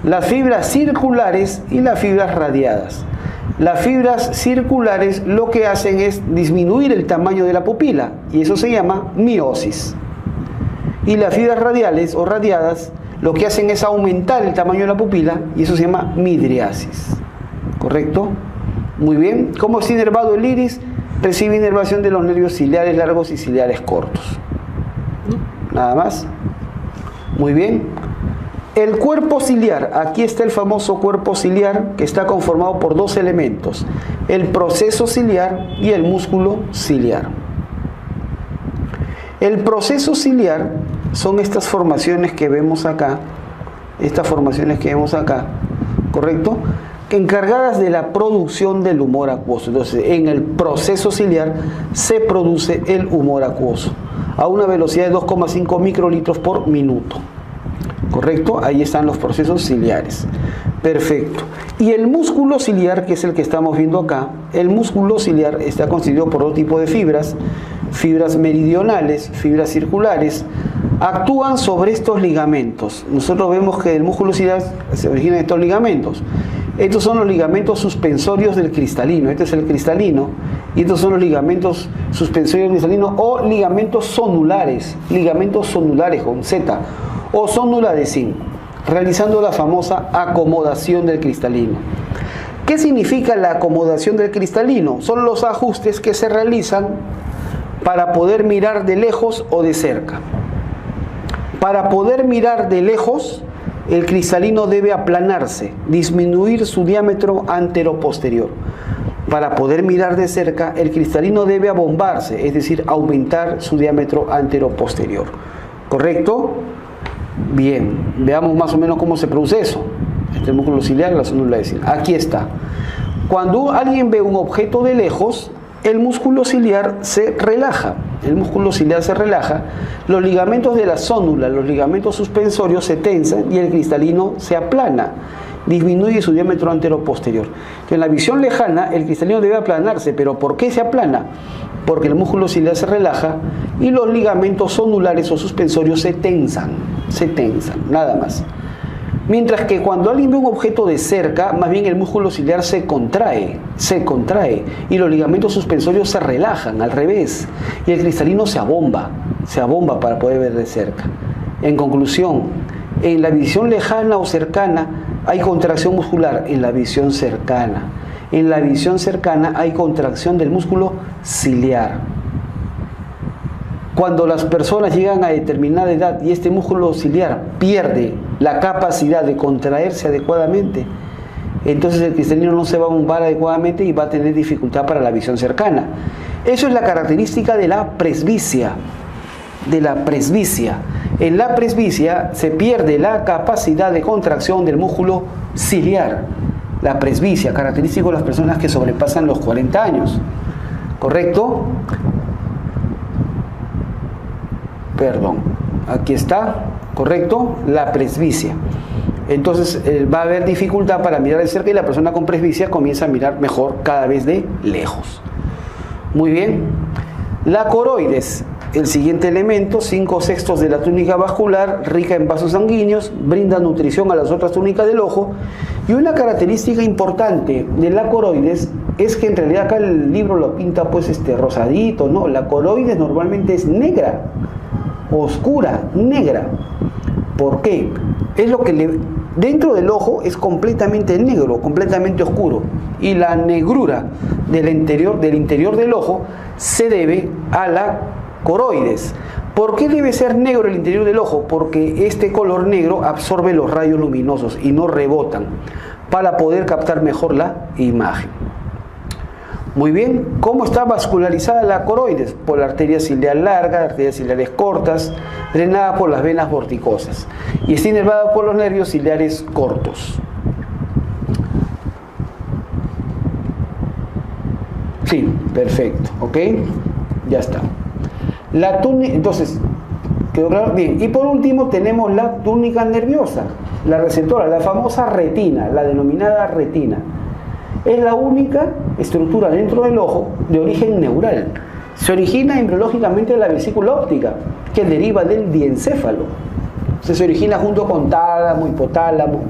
Las fibras circulares y las fibras radiadas. Las fibras circulares lo que hacen es disminuir el tamaño de la pupila y eso se llama miosis. Y las fibras radiales o radiadas lo que hacen es aumentar el tamaño de la pupila y eso se llama midriasis. ¿Correcto? Muy bien. ¿Cómo está inervado el iris? Recibe inervación de los nervios ciliares largos y ciliares cortos. Nada más. Muy bien. El cuerpo ciliar, aquí está el famoso cuerpo ciliar que está conformado por 2 elementos, el proceso ciliar y el músculo ciliar. El proceso ciliar son estas formaciones que vemos acá, ¿correcto? Encargadas de la producción del humor acuoso. Entonces, en el proceso ciliar se produce el humor acuoso a una velocidad de 2,5 microlitros por minuto. ¿Correcto? Ahí están los procesos ciliares. Perfecto. Y el músculo ciliar, que es el que estamos viendo acá, el músculo ciliar está constituido por 2 tipos de fibras, fibras meridionales, fibras circulares, actúan sobre estos ligamentos. Nosotros vemos que el músculo ciliar se origina de estos ligamentos. Estos son los ligamentos suspensorios del cristalino. Este es el cristalino. Y estos son los ligamentos suspensorios del cristalino o ligamentos sonulares con Z, o sonula de zinc, realizando la famosa acomodación del cristalino. ¿Qué significa la acomodación del cristalino? Son los ajustes que se realizan para poder mirar de lejos o de cerca. Para poder mirar de lejos, el cristalino debe aplanarse, disminuir su diámetro antero-posterior. Para poder mirar de cerca, el cristalino debe abombarse, es decir, aumentar su diámetro antero-posterior. ¿Correcto? Bien, veamos más o menos cómo se produce eso. entre el músculo ciliar y la zónula de ciliar. Aquí está. Cuando alguien ve un objeto de lejos, el músculo ciliar se relaja. El músculo ciliar se relaja, los ligamentos de la zónula, los ligamentos suspensorios se tensan y el cristalino se aplana, disminuye su diámetro antero-posterior. En la visión lejana, el cristalino debe aplanarse, pero ¿por qué se aplana? Porque el músculo ciliar se relaja y los ligamentos zonulares o suspensorios se tensan, nada más. Mientras que cuando alguien ve un objeto de cerca, más bien el músculo ciliar se contrae y los ligamentos suspensorios se relajan, al revés, y el cristalino se abomba para poder ver de cerca. En conclusión, en la visión lejana o cercana hay contracción muscular, en la visión cercana hay contracción del músculo ciliar. Cuando las personas llegan a determinada edad y este músculo ciliar pierde la capacidad de contraerse adecuadamente, entonces el cristalino no se va a bombar adecuadamente y va a tener dificultad para la visión cercana. Eso es la característica de la presbicia. En la presbicia se pierde la capacidad de contracción del músculo ciliar. La presbicia, característico de las personas que sobrepasan los 40 años. ¿Correcto? Perdón, aquí está, correcto, la presbicia. Entonces va a haber dificultad para mirar de cerca y la persona con presbicia comienza a mirar mejor cada vez de lejos. Muy bien. La coroides, el siguiente elemento, 5/6 de la túnica vascular, rica en vasos sanguíneos, brinda nutrición a las otras túnicas del ojo. Y una característica importante de la coroides es que en realidad acá el libro lo pinta pues rosadito, ¿no? La coroides normalmente es negra, oscura, negra. ¿Por qué? Es lo que dentro del ojo es completamente negro, completamente oscuro, y la negrura del interior del ojo se debe a la coroides. ¿Por qué debe ser negro el interior del ojo? Porque este color negro absorbe los rayos luminosos y no rebotan para poder captar mejor la imagen. Muy bien, ¿cómo está vascularizada la coroides? Por la arteria ciliar larga, arterias ciliares cortas, drenada por las venas vorticosas y está inervada por los nervios ciliares cortos. Sí, perfecto, ¿ok? Ya está. La túnica, entonces, ¿quedó claro? Bien, y por último tenemos la túnica nerviosa, la receptora, la famosa retina, la denominada retina. Es la única estructura dentro del ojo de origen neural. Se origina embriológicamente de la vesícula óptica, que deriva del diencéfalo. Se origina junto con tálamo, hipotálamo,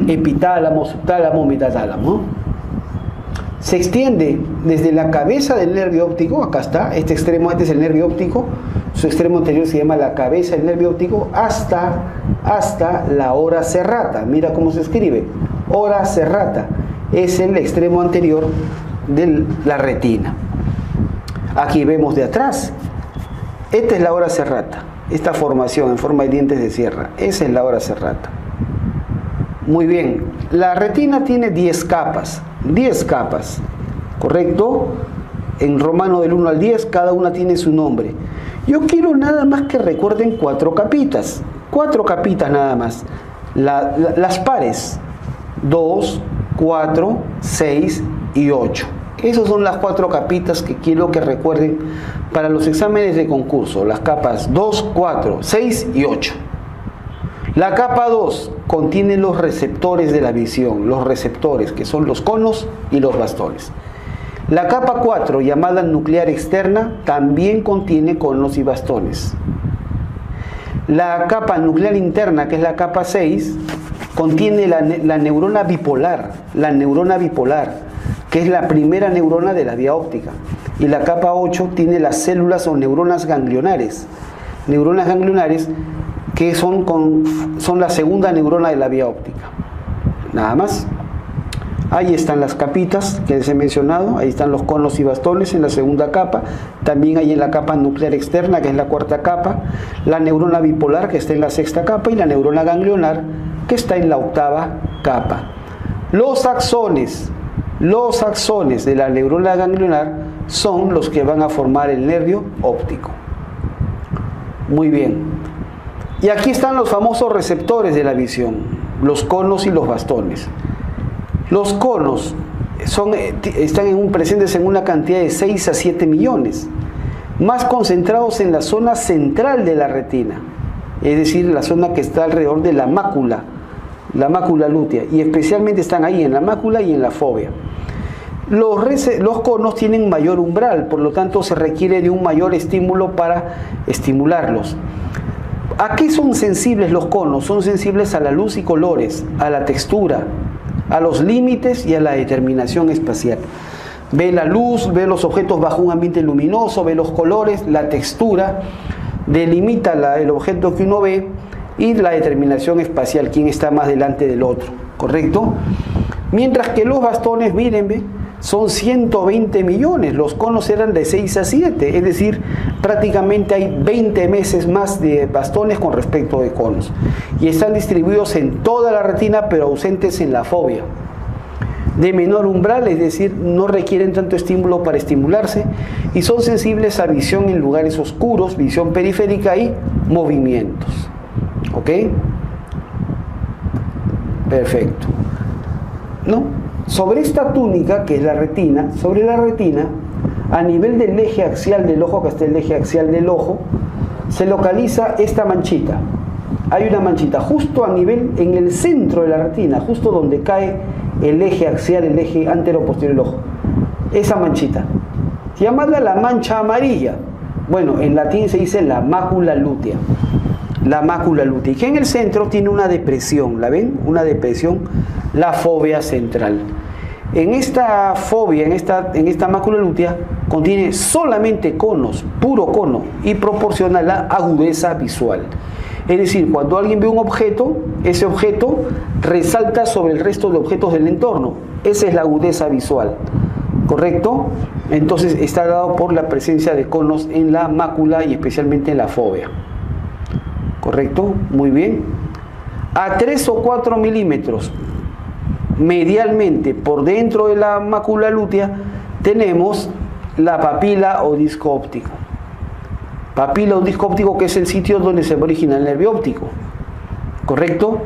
epitálamo, subtálamo, metatálamo. Se extiende desde la cabeza del nervio óptico, acá está, este extremo, este es el nervio óptico, su extremo anterior se llama la cabeza del nervio óptico, hasta la ora serrata. Mira cómo se escribe, ora serrata. Es el extremo anterior de la retina. Aquí vemos de atrás. Esta es la ora serrata. Esta formación en forma de dientes de sierra. Esa es la ora serrata. Muy bien. La retina tiene 10 capas. 10 capas. ¿Correcto? En romano del 1 al 10, cada una tiene su nombre. Yo quiero nada más que recuerden 4 capitas. 4 capitas nada más. Las pares. 2, 4, 6 y 8. Esas son las 4 capitas que quiero que recuerden para los exámenes de concurso. Las capas 2, 4, 6 y 8. La capa 2 contiene los receptores de la visión, los receptores que son los conos y los bastones. La capa 4, llamada nuclear externa, también contiene conos y bastones. La capa nuclear interna, que es la capa 6, contiene la neurona bipolar, que es la primera neurona de la vía óptica. Y la capa 8 tiene las células o neuronas ganglionares que son la segunda neurona de la vía óptica. Nada más. Ahí están las capitas que les he mencionado, ahí están los conos y bastones en la segunda capa, también hay en la capa nuclear externa, que es la 4ª capa, la neurona bipolar, que está en la 6ª capa, y la neurona ganglionar, que está en la 8ª capa. Los axones de la neurona ganglionar son los que van a formar el nervio óptico. Muy bien. Y aquí están los famosos receptores de la visión. los conos y los bastones. Los conos están presentes en una cantidad de 6 a 7 millones, más concentrados en la zona central de la retina, es decir, la zona que está alrededor de la mácula lútea, y especialmente están ahí en la mácula y en la fóvea. Los conos tienen mayor umbral, por lo tanto se requiere de un mayor estímulo para estimularlos. ¿A qué son sensibles los conos? Son sensibles a la luz y colores, a la textura, a los límites y a la determinación espacial. Ve la luz, ve los objetos bajo un ambiente luminoso, ve los colores, la textura, delimita el objeto que uno ve y la determinación espacial, quién está más delante del otro, ¿correcto? Mientras que los bastones, miren, ve, son 120 millones, los conos eran de 6 a 7, es decir, prácticamente hay 20 veces más de bastones con respecto de conos, y están distribuidos en toda la retina pero ausentes en la fóvea. De menor umbral, es decir, no requieren tanto estímulo para estimularse y son sensibles a visión en lugares oscuros, visión periférica y movimientos. ¿Ok? Perfecto. ¿No? Sobre esta túnica, que es la retina, sobre la retina, a nivel del eje axial del ojo, que está el eje axial del ojo, se localiza esta manchita. Hay una manchita justo a nivel, en el centro de la retina, justo donde cae el eje axial, el eje antero-posterior del ojo. Esa manchita, llamada la mancha amarilla. Bueno, en latín se dice la mácula lútea. La mácula lútea, y que en el centro tiene una depresión, ¿la ven? Una depresión, la fóvea central. En esta fóvea, en esta mácula lútea, contiene solamente conos, puro cono, y proporciona la agudeza visual. Es decir, cuando alguien ve un objeto, ese objeto resalta sobre el resto de objetos del entorno. Esa es la agudeza visual, ¿correcto? Entonces está dado por la presencia de conos en la mácula y especialmente en la fóvea. ¿Correcto? Muy bien. A 3 o 4 milímetros medialmente por dentro de la mácula lútea tenemos la papila o disco óptico. Papila o disco óptico, que es el sitio donde se origina el nervio óptico. ¿Correcto?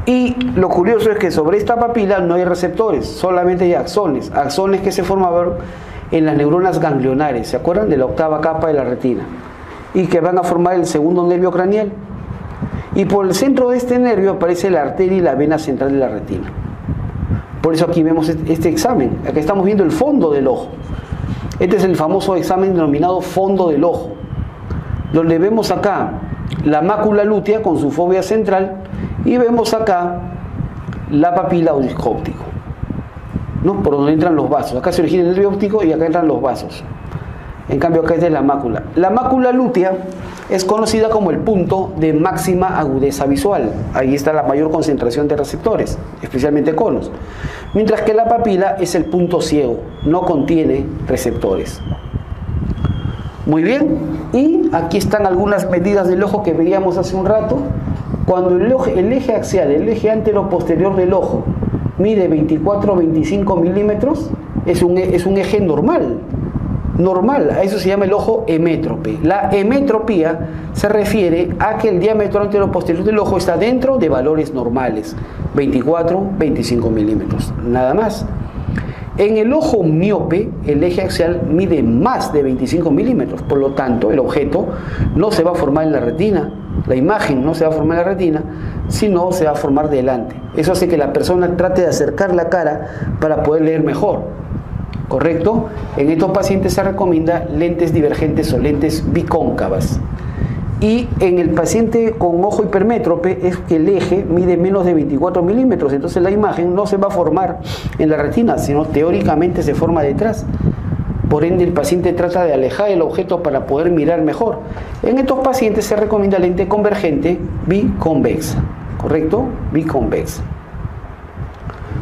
Y lo curioso es que sobre esta papila no hay receptores, solamente hay axones. Axones que se formaban en las neuronas ganglionares, ¿se acuerdan? De la octava capa de la retina. Y que van a formar el segundo nervio craneal. Y por el centro de este nervio aparece la arteria y la vena central de la retina. Por eso aquí vemos este examen. Aquí estamos viendo el fondo del ojo. Este es el famoso examen denominado fondo del ojo, donde vemos acá la mácula lútea con su fóvea central y vemos acá la papila o disco óptico, ¿no? Por donde entran los vasos. Acá se origina el nervio óptico y acá entran los vasos. En cambio acá es la mácula. La mácula lútea es conocida como el punto de máxima agudeza visual. Ahí está la mayor concentración de receptores, especialmente conos. Mientras que la papila es el punto ciego, no contiene receptores. Muy bien, y aquí están algunas medidas del ojo que veíamos hace un rato. Cuando el eje axial, el eje antero-posterior del ojo, mide 24 o 25 milímetros, es un eje normal. A eso se llama el ojo emétrope. La emetropía se refiere a que el diámetro antero-posterior del ojo está dentro de valores normales, 24-25 milímetros, nada más. En el ojo miope, el eje axial mide más de 25 milímetros, por lo tanto, el objeto no se va a formar en la retina, la imagen no se va a formar en la retina, sino se va a formar delante. Eso hace que la persona trate de acercar la cara para poder leer mejor. ¿Correcto? En estos pacientes se recomienda lentes divergentes o lentes bicóncavas. Y en el paciente con ojo hipermétrope es que el eje mide menos de 24 milímetros, entonces la imagen no se va a formar en la retina, sino teóricamente se forma detrás. Por ende, el paciente trata de alejar el objeto para poder mirar mejor. En estos pacientes se recomienda lente convergente biconvexa. ¿Correcto? Biconvexa.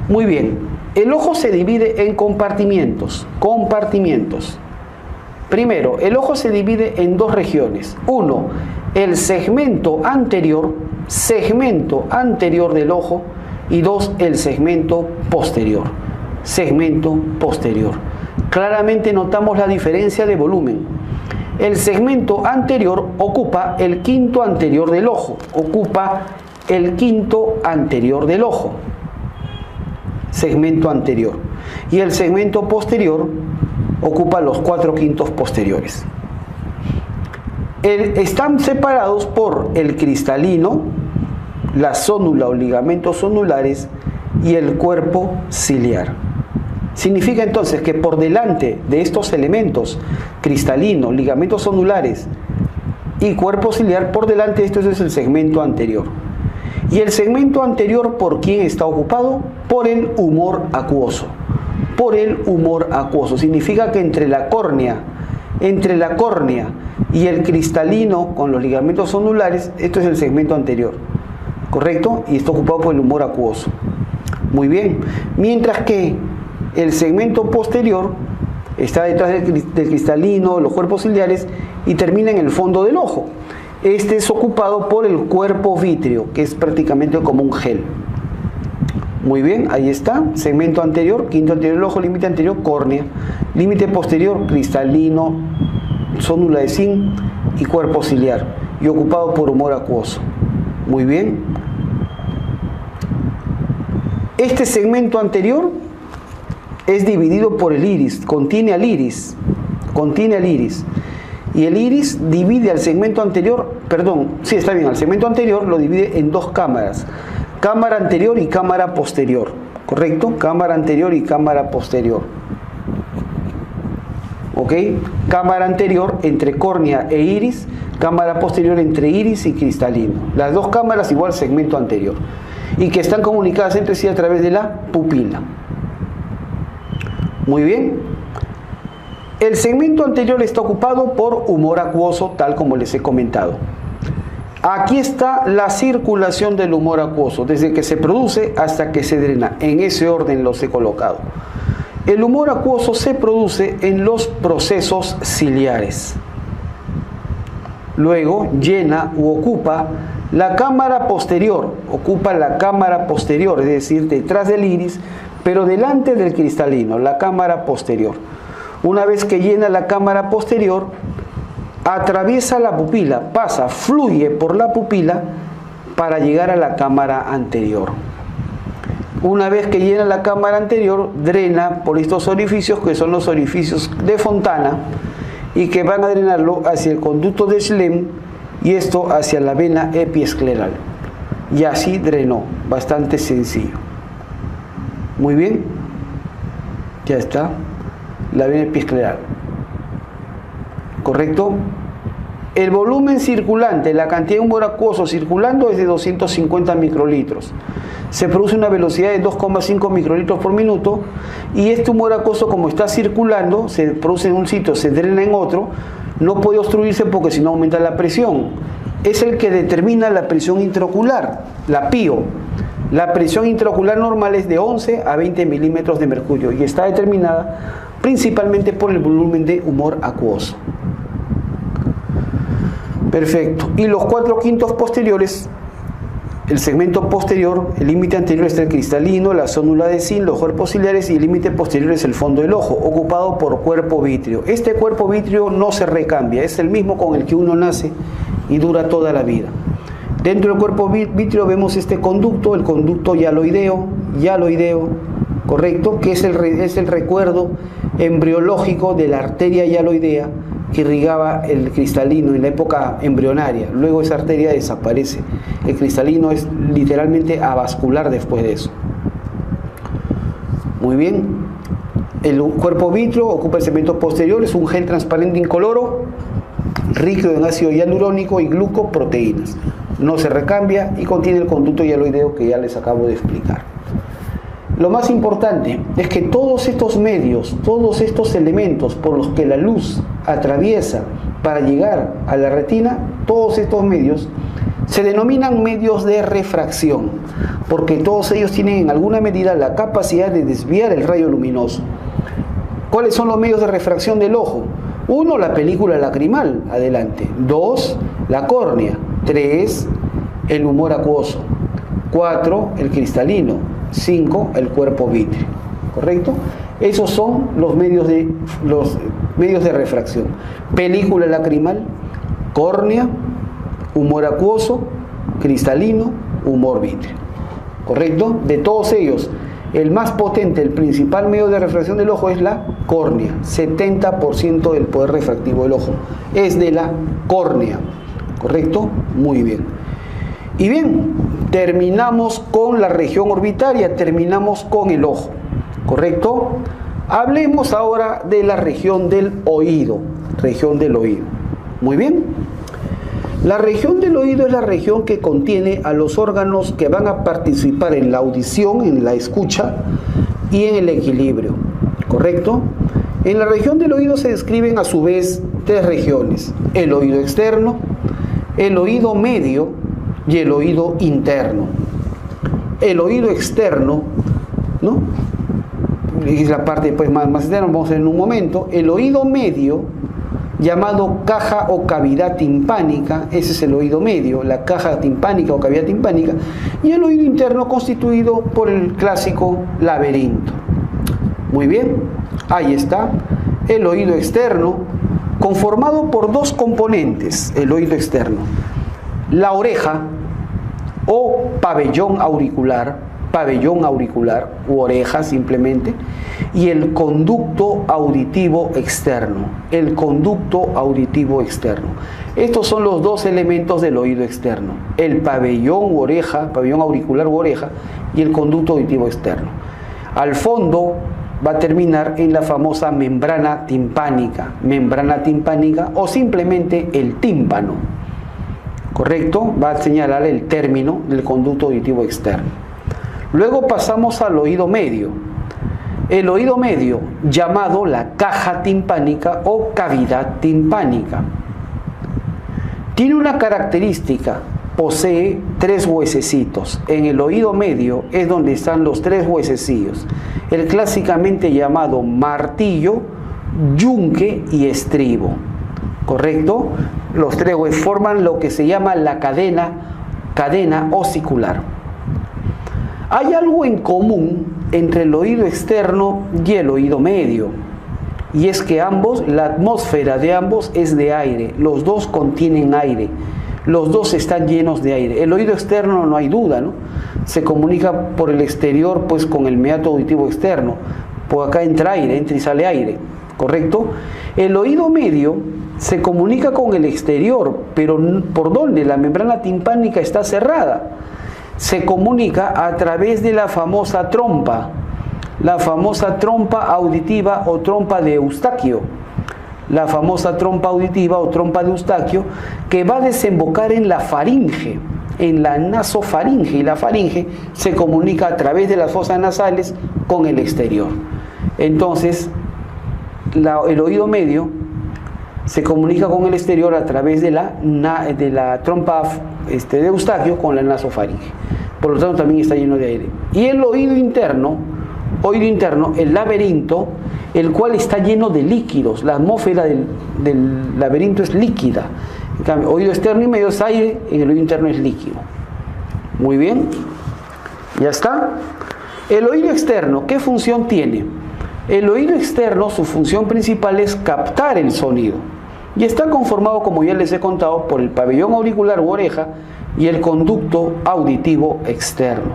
Muy bien. El ojo se divide en compartimientos. Primero, el ojo se divide en dos regiones. Uno, el segmento anterior del ojo, y dos, el segmento posterior. Claramente notamos la diferencia de volumen. El segmento anterior ocupa el quinto anterior del ojo, ocupa el quinto anterior del ojo, segmento anterior, y el segmento posterior ocupa los 4/5 posteriores. Están separados por el cristalino, la zónula o ligamentos zonulares y el cuerpo ciliar. Significa entonces que por delante de estos elementos, cristalino, ligamentos zonulares y cuerpo ciliar, por delante de esto es el segmento anterior. ¿Y el segmento anterior por quién está ocupado? Por el humor acuoso. Por el humor acuoso. Significa que entre la córnea y el cristalino con los ligamentos zonulares, esto es el segmento anterior, ¿correcto? Y está ocupado por el humor acuoso. Muy bien. Mientras que el segmento posterior está detrás del cristalino, los cuerpos ciliares, y termina en el fondo del ojo. Este es ocupado por el cuerpo vítreo, que es prácticamente como un gel. Muy bien, ahí está. Segmento anterior, quinto anterior del ojo, límite anterior, córnea. Límite posterior, cristalino, zónula de zinc y cuerpo ciliar. Y ocupado por humor acuoso. Muy bien. Este segmento anterior es dividido por el iris, contiene al iris. Y el iris divide al segmento anterior, al segmento anterior lo divide en dos cámaras. Cámara anterior y cámara posterior, ¿correcto? Cámara anterior y cámara posterior. ¿Ok? Cámara anterior entre córnea e iris, cámara posterior entre iris y cristalino. Las dos cámaras igual segmento anterior. Y que están comunicadas entre sí a través de la pupila. Muy bien. El segmento anterior está ocupado por humor acuoso, tal como les he comentado. Aquí está la circulación del humor acuoso, desde que se produce hasta que se drena. En ese orden los he colocado. El humor acuoso se produce en los procesos ciliares. Luego llena u ocupa la cámara posterior, es decir, detrás del iris, pero delante del cristalino, la cámara posterior. Una vez que llena la cámara posterior, atraviesa la pupila, fluye por la pupila para llegar a la cámara anterior. Una vez que llena la cámara anterior, drena por estos orificios, que son los orificios de Fontana, y que van a drenarlo hacia el conducto de Schlemm y esto hacia la vena epiescleral. Y así drenó, bastante sencillo. Muy bien, ya está, la vena epiescleral. ¿Correcto? El volumen circulante, la cantidad de humor acuoso circulando es de 250 microlitros. Se produce una velocidad de 2,5 microlitros por minuto y este humor acuoso, como está circulando, se produce en un sitio, se drena en otro, no puede obstruirse porque si no aumenta la presión. Es el que determina la presión intraocular, la PIO. La presión intraocular normal es de 11 a 20 milímetros de mercurio y está determinada principalmente por el volumen de humor acuoso. Perfecto. Y los 4/5 posteriores, el segmento posterior, el límite anterior está el cristalino, la zónula de zinc, los cuerpos ciliares y el límite posterior es el fondo del ojo, ocupado por cuerpo vítreo. Este cuerpo vítreo no se recambia, es el mismo con el que uno nace y dura toda la vida. Dentro del cuerpo vítreo vemos este conducto, el conducto yaloideo, ¿correcto? Que es el recuerdo embriológico de la arteria yaloidea que irrigaba el cristalino en la época embrionaria. Luego esa arteria desaparece. El cristalino es literalmente avascular después de eso. Muy bien. El cuerpo vítreo ocupa el segmento posterior, es un gel transparente incoloro, rico en ácido hialurónico y glucoproteínas. No se recambia y contiene el conducto yaloideo que ya les acabo de explicar. Lo más importante es que todos estos medios, todos estos elementos por los que la luz atraviesa para llegar a la retina, todos estos medios se denominan medios de refracción, porque todos ellos tienen en alguna medida la capacidad de desviar el rayo luminoso. ¿Cuáles son los medios de refracción del ojo? 1, la película lacrimal, adelante. 2, la córnea. 3, el humor acuoso. 4, el cristalino. 5, el cuerpo vítreo. ¿Correcto? Esos son los medios de refracción. Película lacrimal, córnea, humor acuoso cristalino, humor vítreo. ¿Correcto? De todos ellos, el más potente, el principal medio de refracción del ojo es la córnea. 70% del poder refractivo del ojo es de la córnea. ¿Correcto? Muy bien. Y bien, terminamos con la región orbitaria, terminamos con el ojo. ¿Correcto? Hablemos ahora de la región del oído. Región del oído. Muy bien. La región del oído es la región que contiene a los órganos que van a participar en la audición, en la escucha y en el equilibrio. ¿Correcto? En la región del oído se describen a su vez tres regiones: el oído externo, el oído medio y el oído interno. El oído externo, ¿no?, es la parte pues más externa, vamos a ver en un momento. El oído medio, llamado caja o cavidad timpánica, ese es el oído medio, la caja timpánica o cavidad timpánica, y el oído interno constituido por el clásico laberinto. Muy bien, ahí está el oído externo, conformado por dos componentes. El oído externo: la oreja o pabellón auricular u oreja simplemente, y el conducto auditivo externo. El conducto auditivo externo. Estos son los dos elementos del oído externo: el pabellón auricular u oreja, y el conducto auditivo externo. Al fondo va a terminar en la famosa membrana timpánica o simplemente el tímpano. ¿Correcto? Va a señalar el término del conducto auditivo externo. Luego pasamos al oído medio. El oído medio, llamado la caja timpánica o cavidad timpánica, tiene una característica: posee tres huesecitos. En el oído medio es donde están los tres huesecillos, el clásicamente llamado martillo, yunque y estribo. ¿Correcto? Los tres forman lo que se llama la cadena osicular. Hay algo en común entre el oído externo y el oído medio, y es que ambos, la atmósfera de ambos es de aire. Los dos contienen aire, los dos están llenos de aire. El oído externo, no hay duda, ¿no?, se comunica por el exterior pues con el meato auditivo externo. Por acá entra aire, entra y sale aire. ¿Correcto? El oído medio se comunica con el exterior, pero ¿por dónde? La membrana timpánica está cerrada. Se comunica a través de la famosa trompa auditiva o trompa de Eustaquio. La famosa trompa auditiva o trompa de Eustaquio, que va a desembocar en la faringe, en la nasofaringe, y la faringe se comunica a través de las fosas nasales con el exterior. Entonces, el oído medio se comunica con el exterior a través de la trompa de Eustaquio con la nasofaringe. Por lo tanto, también está lleno de aire. Y el oído interno, el laberinto, el cual está lleno de líquidos. La atmósfera del laberinto es líquida. En cambio, oído externo y medio es aire, en el oído interno es líquido. Muy bien. ¿Ya está? El oído externo, ¿qué función tiene? El oído externo, su función principal es captar el sonido. Y está conformado, como ya les he contado, por el pabellón auricular u oreja y el conducto auditivo externo.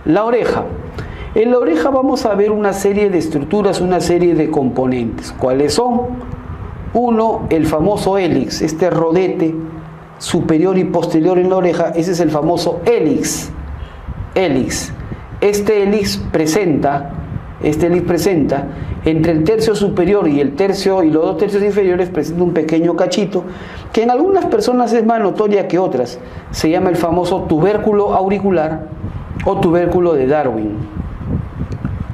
La oreja. En la oreja vamos a ver una serie de estructuras, una serie de componentes. ¿Cuáles son? Uno, el famoso hélix, este rodete superior y posterior en la oreja, ese es el famoso hélix. Este hélix presenta entre el tercio superior y los dos tercios inferiores, presenta un pequeño cachito que en algunas personas es más notoria que otras. Se llama el famoso tubérculo auricular o tubérculo de Darwin.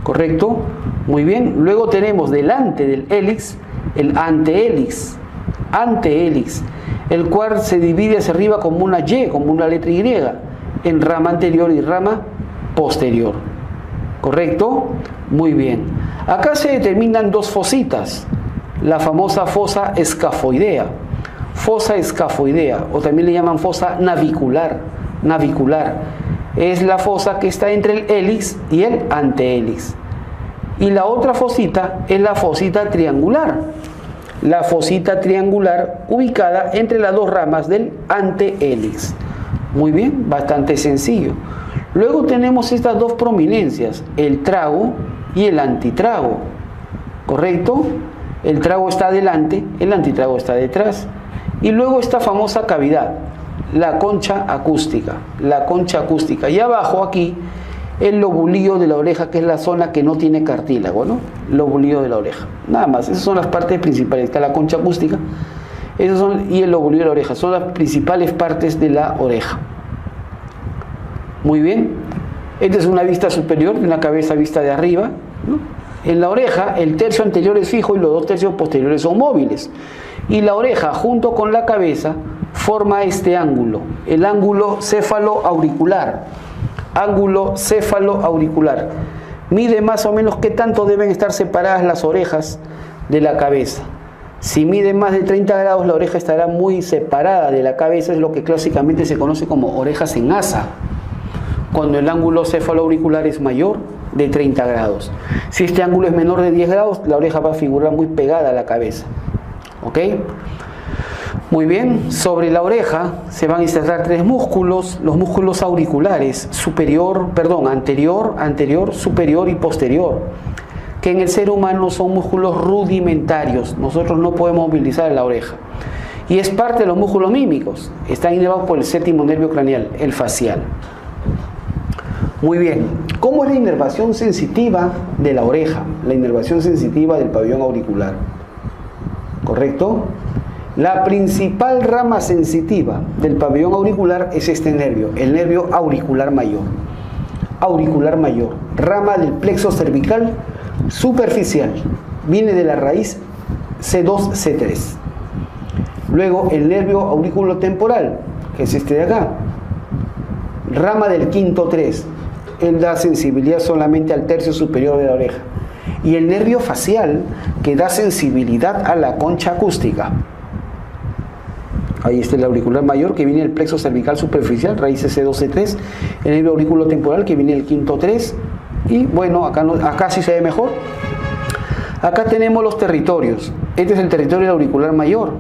¿Correcto? Muy bien. Luego tenemos delante del hélix el antehélix, el cual se divide hacia arriba como una Y, como una letra Y, en rama anterior y rama posterior. ¿Correcto? Muy bien. Acá se determinan dos fositas, la famosa fosa escafoidea, o también le llaman fosa navicular. Es la fosa que está entre el hélix y el antehélix. Y la otra fosita es la fosita triangular, ubicada entre las dos ramas del antehélix. Muy bien, bastante sencillo. Luego tenemos estas dos prominencias, el trago y el antitrago. ¿Correcto? El trago está adelante, el antitrago está detrás. Y luego esta famosa cavidad, la concha acústica. La concha acústica. Y abajo aquí, el lobulillo de la oreja, que es la zona que no tiene cartílago, ¿no? Lobulillo de la oreja. Nada más, esas son las partes principales. Está la concha acústica y el lobulillo de la oreja. Son las principales partes de la oreja. Muy bien. Esta es una vista superior de una cabeza vista de arriba, ¿no? En la oreja, el tercio anterior es fijo y los dos tercios posteriores son móviles. Y la oreja, junto con la cabeza, forma este ángulo, el ángulo céfalo-auricular. Ángulo céfalo-auricular. Mide más o menos qué tanto deben estar separadas las orejas de la cabeza. Si mide más de 30 grados, la oreja estará muy separada de la cabeza, es lo que clásicamente se conoce como orejas en asa, cuando el ángulo céfalo-auricular es mayor de 30 grados. Si este ángulo es menor de 10 grados, la oreja va a figurar muy pegada a la cabeza. ¿Ok? Muy bien, sobre la oreja se van a insertar tres músculos, los músculos auriculares, anterior, superior y posterior, que en el ser humano son músculos rudimentarios, nosotros no podemos movilizar la oreja. Y es parte de los músculos mímicos, están inervados por el séptimo nervio craneal, el facial. Muy bien, ¿cómo es la inervación sensitiva de la oreja? La inervación sensitiva del pabellón auricular. ¿Correcto? La principal rama sensitiva del pabellón auricular es este nervio, el nervio auricular mayor. Auricular mayor, rama del plexo cervical superficial, viene de la raíz C2, C3. Luego el nervio auriculotemporal, que es este de acá, rama del quinto 3, él da sensibilidad solamente al tercio superior de la oreja. Y el nervio facial, que da sensibilidad a la concha acústica. Ahí está el auricular mayor, que viene del plexo cervical superficial, raíces C2, C3, el nervio auriculotemporal, que viene del quinto 3, y bueno, acá sí se ve mejor. Acá tenemos los territorios. Este es el territorio del auricular mayor,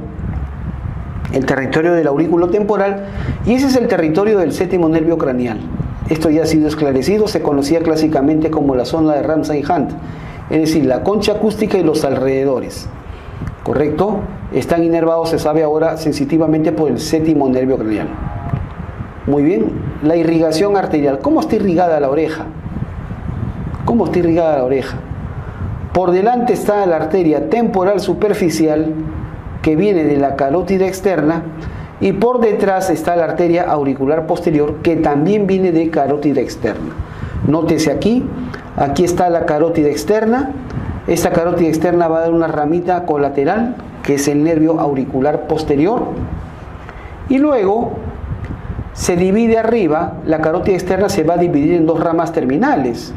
el territorio del auriculotemporal, y ese es el territorio del séptimo nervio craneal. Esto ya ha sido esclarecido, se conocía clásicamente como la zona de Ramsay-Hunt, es decir, la concha acústica y los alrededores. ¿Correcto? Están inervados, se sabe ahora, sensitivamente por el séptimo nervio craneal. Muy bien, la irrigación arterial. ¿Cómo está irrigada la oreja? ¿Cómo está irrigada la oreja? Por delante está la arteria temporal superficial, que viene de la carótida externa, y por detrás está la arteria auricular posterior, que también viene de carótida externa. Nótese aquí está la carótida externa. Esta carótida externa va a dar una ramita colateral, que es el nervio auricular posterior, y luego se divide arriba. La carótida externa se va a dividir en dos ramas terminales.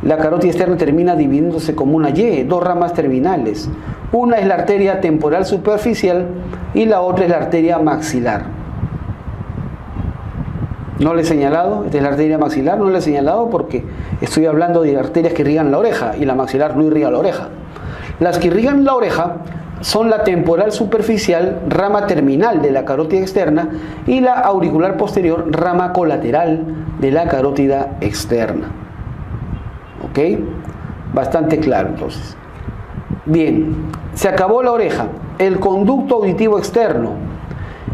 La carótida externa termina dividiéndose como una Y, dos ramas terminales. Una es la arteria temporal superficial y la otra es la arteria maxilar. No le he señalado, esta es la arteria maxilar, no le he señalado porque estoy hablando de arterias que irrigan la oreja y la maxilar no irriga la oreja. Las que irrigan la oreja son la temporal superficial, rama terminal de la carótida externa, y la auricular posterior, rama colateral de la carótida externa. ¿Ok? Bastante claro entonces. Bien, se acabó la oreja. El conducto auditivo externo.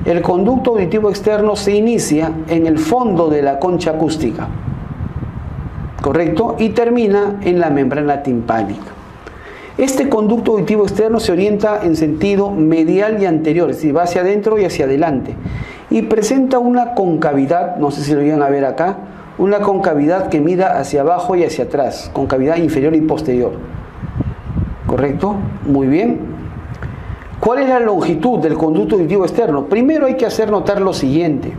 El conducto auditivo externo se inicia en el fondo de la concha acústica, ¿correcto? Y termina en la membrana timpánica. Este conducto auditivo externo se orienta en sentido medial y anterior, es decir, va hacia adentro y hacia adelante, y presenta una concavidad, no sé si lo llegan a ver acá, una concavidad que mira hacia abajo y hacia atrás, concavidad inferior y posterior, ¿correcto? Muy bien. ¿Cuál es la longitud del conducto auditivo externo? Primero hay que hacer notar lo siguiente.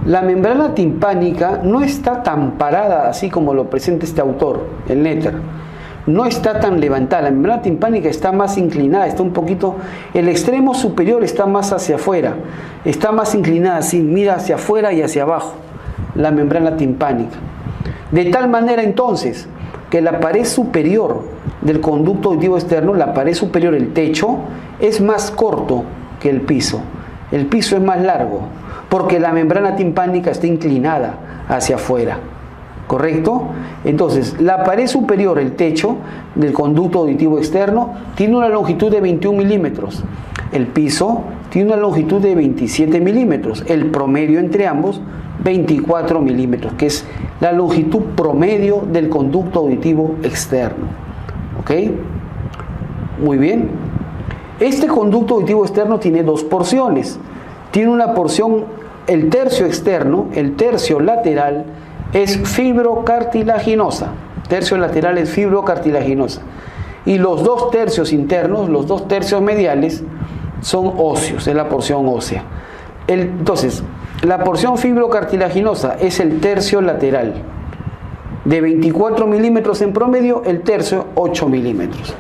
La membrana timpánica no está tan parada así como lo presenta este autor, el Netter. No está tan levantada. La membrana timpánica está más inclinada, está un poquito... El extremo superior está más hacia afuera, está más inclinada, así, mira hacia afuera y hacia abajo, la membrana timpánica. De tal manera entonces que la pared superior del conducto auditivo externo, la pared superior, el techo, es más corto que el piso. El piso es más largo. porque la membrana timpánica está inclinada hacia afuera, ¿correcto? Entonces, la pared superior, el techo del conducto auditivo externo, tiene una longitud de 21 milímetros. El piso tiene una longitud de 27 milímetros. El promedio entre ambos, 24 milímetros, que es la longitud promedio del conducto auditivo externo. ¿Ok? Muy bien. Este conducto auditivo externo tiene dos porciones. Tiene una porción, el tercio externo, el tercio lateral, es fibrocartilaginosa. Tercio lateral es fibrocartilaginosa. Y los dos tercios internos, los dos tercios mediales, son óseos, es la porción ósea. Entonces, la porción fibrocartilaginosa es el tercio lateral. De 24 milímetros en promedio, el tercio 8 milímetros.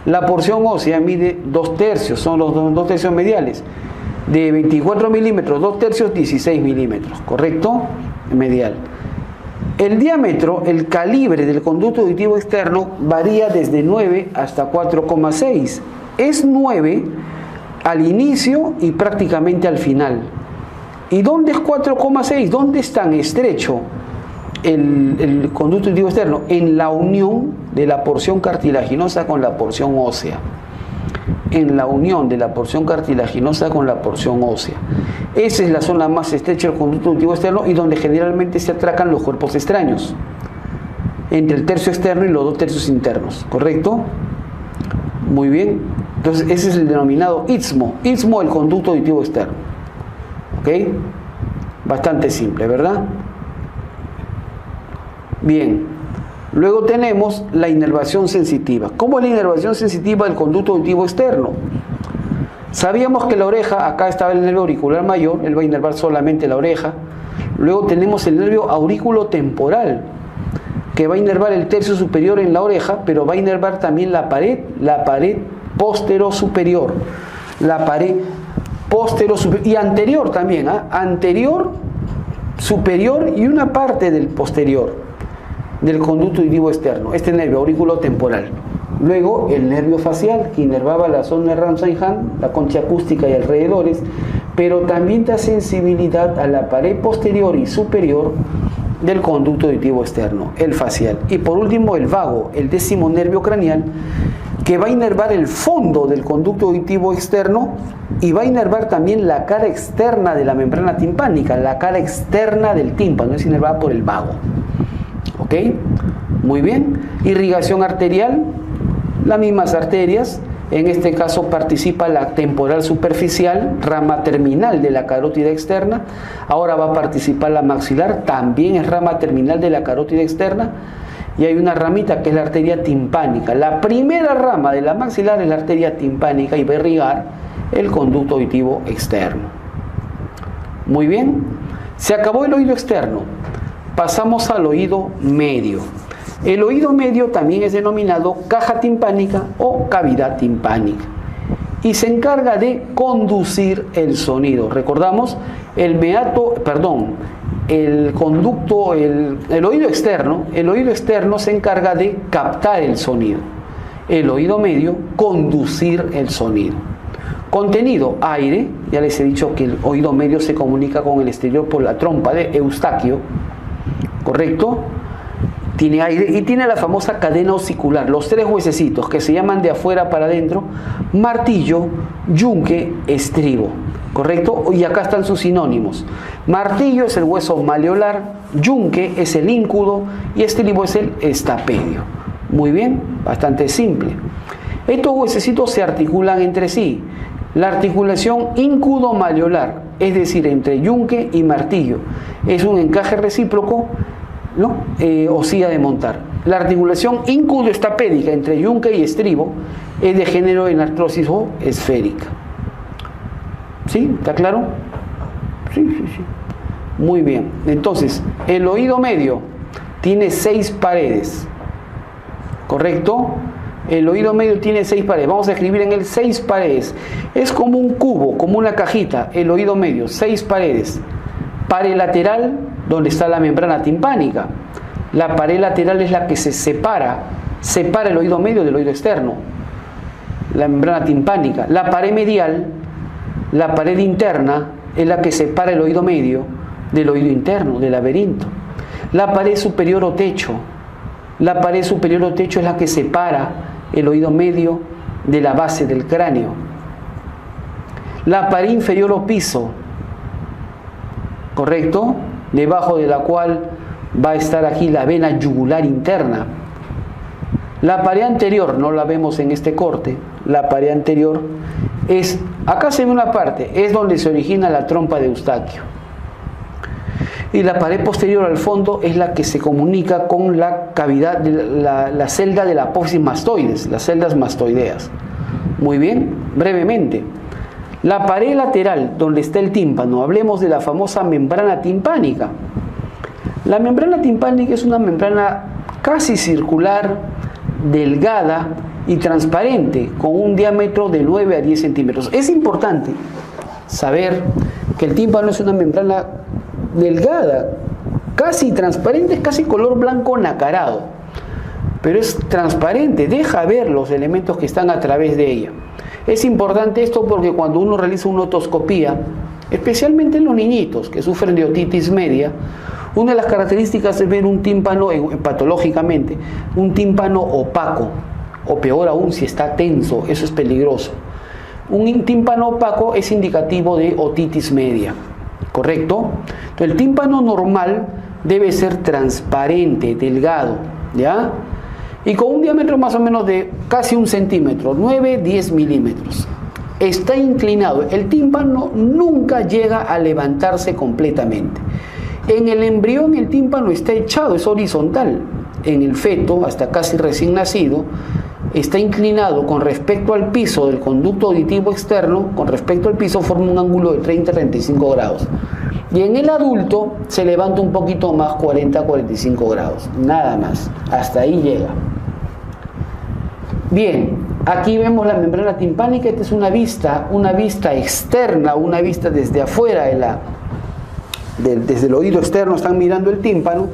La porción ósea mide 2 tercios, son los dos tercios mediales. De 24 milímetros, 2 tercios, 16 milímetros, ¿correcto? Medial. El diámetro, el calibre del conducto auditivo externo varía desde 9 hasta 4,6. Es 9 al inicio y prácticamente al final. ¿Y dónde es 4,6? ¿Dónde es tan estrecho el conducto auditivo externo? En la unión de la porción cartilaginosa con la porción ósea. En la unión de la porción cartilaginosa con la porción ósea. Esa es la zona más estrecha del conducto auditivo externo y donde generalmente se atracan los cuerpos extraños. Entre el tercio externo y los dos tercios internos. ¿Correcto? Muy bien. Entonces ese es el denominado istmo. Istmo del conducto auditivo externo. ¿Ok? Bastante simple, ¿verdad? Bien. Luego tenemos la inervación sensitiva. ¿Cómo es la inervación sensitiva del conducto auditivo externo? Sabíamos que la oreja, acá estaba el nervio auricular mayor, él va a inervar solamente la oreja. Luego tenemos el nervio auriculotemporal, que va a inervar el tercio superior en la oreja, pero va a inervar también la pared posterosuperior. La pared posterosuperior y anterior también, anterior, superior y una parte del posterior del conducto auditivo externo, este nervio auriculotemporal. Luego el nervio facial, que inervaba la zona de Ramsay-Hunt, la concha acústica y alrededores, pero también da sensibilidad a la pared posterior y superior del conducto auditivo externo, el facial. Y por último el vago, el 10º nervio craneal, que va a inervar el fondo del conducto auditivo externo y va a inervar también la cara externa de la membrana timpánica, la cara externa del tímpano, es inervada por el vago. ¿Ok? Muy bien. Irrigación arterial, las mismas arterias. En este caso participa la temporal superficial, rama terminal de la carótida externa. Ahora va a participar la maxilar, también es rama terminal de la carótida externa. Y hay una ramita que es la arteria timpánica. La primera rama de la maxilar es la arteria timpánica y va a irrigar el conducto auditivo externo. Muy bien. Se acabó el oído externo. Pasamos al oído medio. El oído medio también es denominado caja timpánica o cavidad timpánica y se encarga de conducir el sonido. Recordamos el oído externo se encarga de captar el sonido. El oído medio, conducir el sonido. Contenido, aire. Ya les he dicho que el oído medio se comunica con el exterior por la trompa de Eustaquio. ¿Correcto? Tiene aire y tiene la famosa cadena osicular, los 3 huesecitos que se llaman de afuera para adentro, martillo, yunque, estribo. ¿Correcto? Y acá están sus sinónimos. Martillo es el hueso maleolar, yunque es el íncudo y estribo es el estapedio. Muy bien, bastante simple. Estos huesecitos se articulan entre sí. La articulación íncudo-maleolar, es decir, entre yunque y martillo, es un encaje recíproco, ¿no? O silla de montar. La articulación íncudo-estapédica entre yunque y estribo es de género en artrosis o esférica. ¿Sí? ¿Está claro? Sí. Muy bien. Entonces, el oído medio tiene 6 paredes. ¿Correcto? El oído medio tiene 6 paredes. Vamos a escribir en él 6 paredes. Es como un cubo, como una cajita. El oído medio, 6 paredes. Pared lateral, donde está la membrana timpánica. La pared lateral es la que separa el oído medio del oído externo. La membrana timpánica. La pared medial, la pared interna, es la que separa el oído medio del oído interno, del laberinto. La pared superior o techo. La pared superior o techo es la que separa el oído medio de la base del cráneo. La pared inferior o piso, ¿correcto? Debajo de la cual va a estar aquí la vena yugular interna. La pared anterior, no la vemos en este corte, la pared anterior es, acá se ve una parte, es donde se origina la trompa de Eustaquio. Y la pared posterior al fondo es la que se comunica con la cavidad, la celda de la apófisis mastoides, las celdas mastoideas. Muy bien, brevemente. La pared lateral, donde está el tímpano, hablemos de la famosa membrana timpánica. La membrana timpánica es una membrana casi circular, delgada y transparente, con un diámetro de 9 a 10 centímetros. Es importante saber que el tímpano es una membrana delgada, casi transparente, es casi color blanco nacarado, pero es transparente, deja ver los elementos que están a través de ella. Es importante esto porque cuando uno realiza una otoscopía, especialmente en los niñitos que sufren de otitis media, una de las características es ver un tímpano, patológicamente, un tímpano opaco, o peor aún si está tenso, eso es peligroso. Un tímpano opaco es indicativo de otitis media, ¿correcto? Entonces, el tímpano normal debe ser transparente, delgado, ¿ya? Y con un diámetro más o menos de casi 1 centímetro, 9-10 milímetros. Está inclinado. El tímpano nunca llega a levantarse completamente. En el embrión el tímpano está echado, es horizontal. En el feto, hasta casi recién nacido, está inclinado con respecto al piso del conducto auditivo externo, con respecto al piso forma un ángulo de 30-35 grados. Y en el adulto se levanta un poquito más, 40-45 grados, nada más, hasta ahí llega. Bien, aquí vemos la membrana timpánica. Esta es una vista externa, una vista desde afuera, desde el oído externo están mirando el tímpano,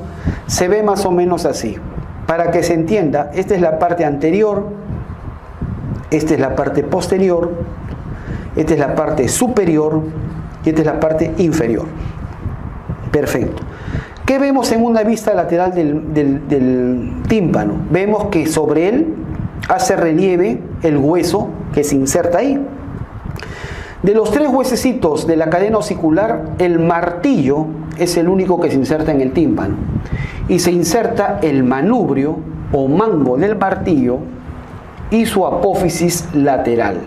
se ve más o menos así. Para que se entienda, esta es la parte anterior, esta es la parte posterior, esta es la parte superior y esta es la parte inferior. Perfecto. ¿Qué vemos en una vista lateral del tímpano? Vemos que sobre él hace relieve el hueso que se inserta ahí. De los 3 huesecitos de la cadena osicular, el martillo es el único que se inserta en el tímpano. Y se inserta el manubrio o mango del martillo y su apófisis lateral.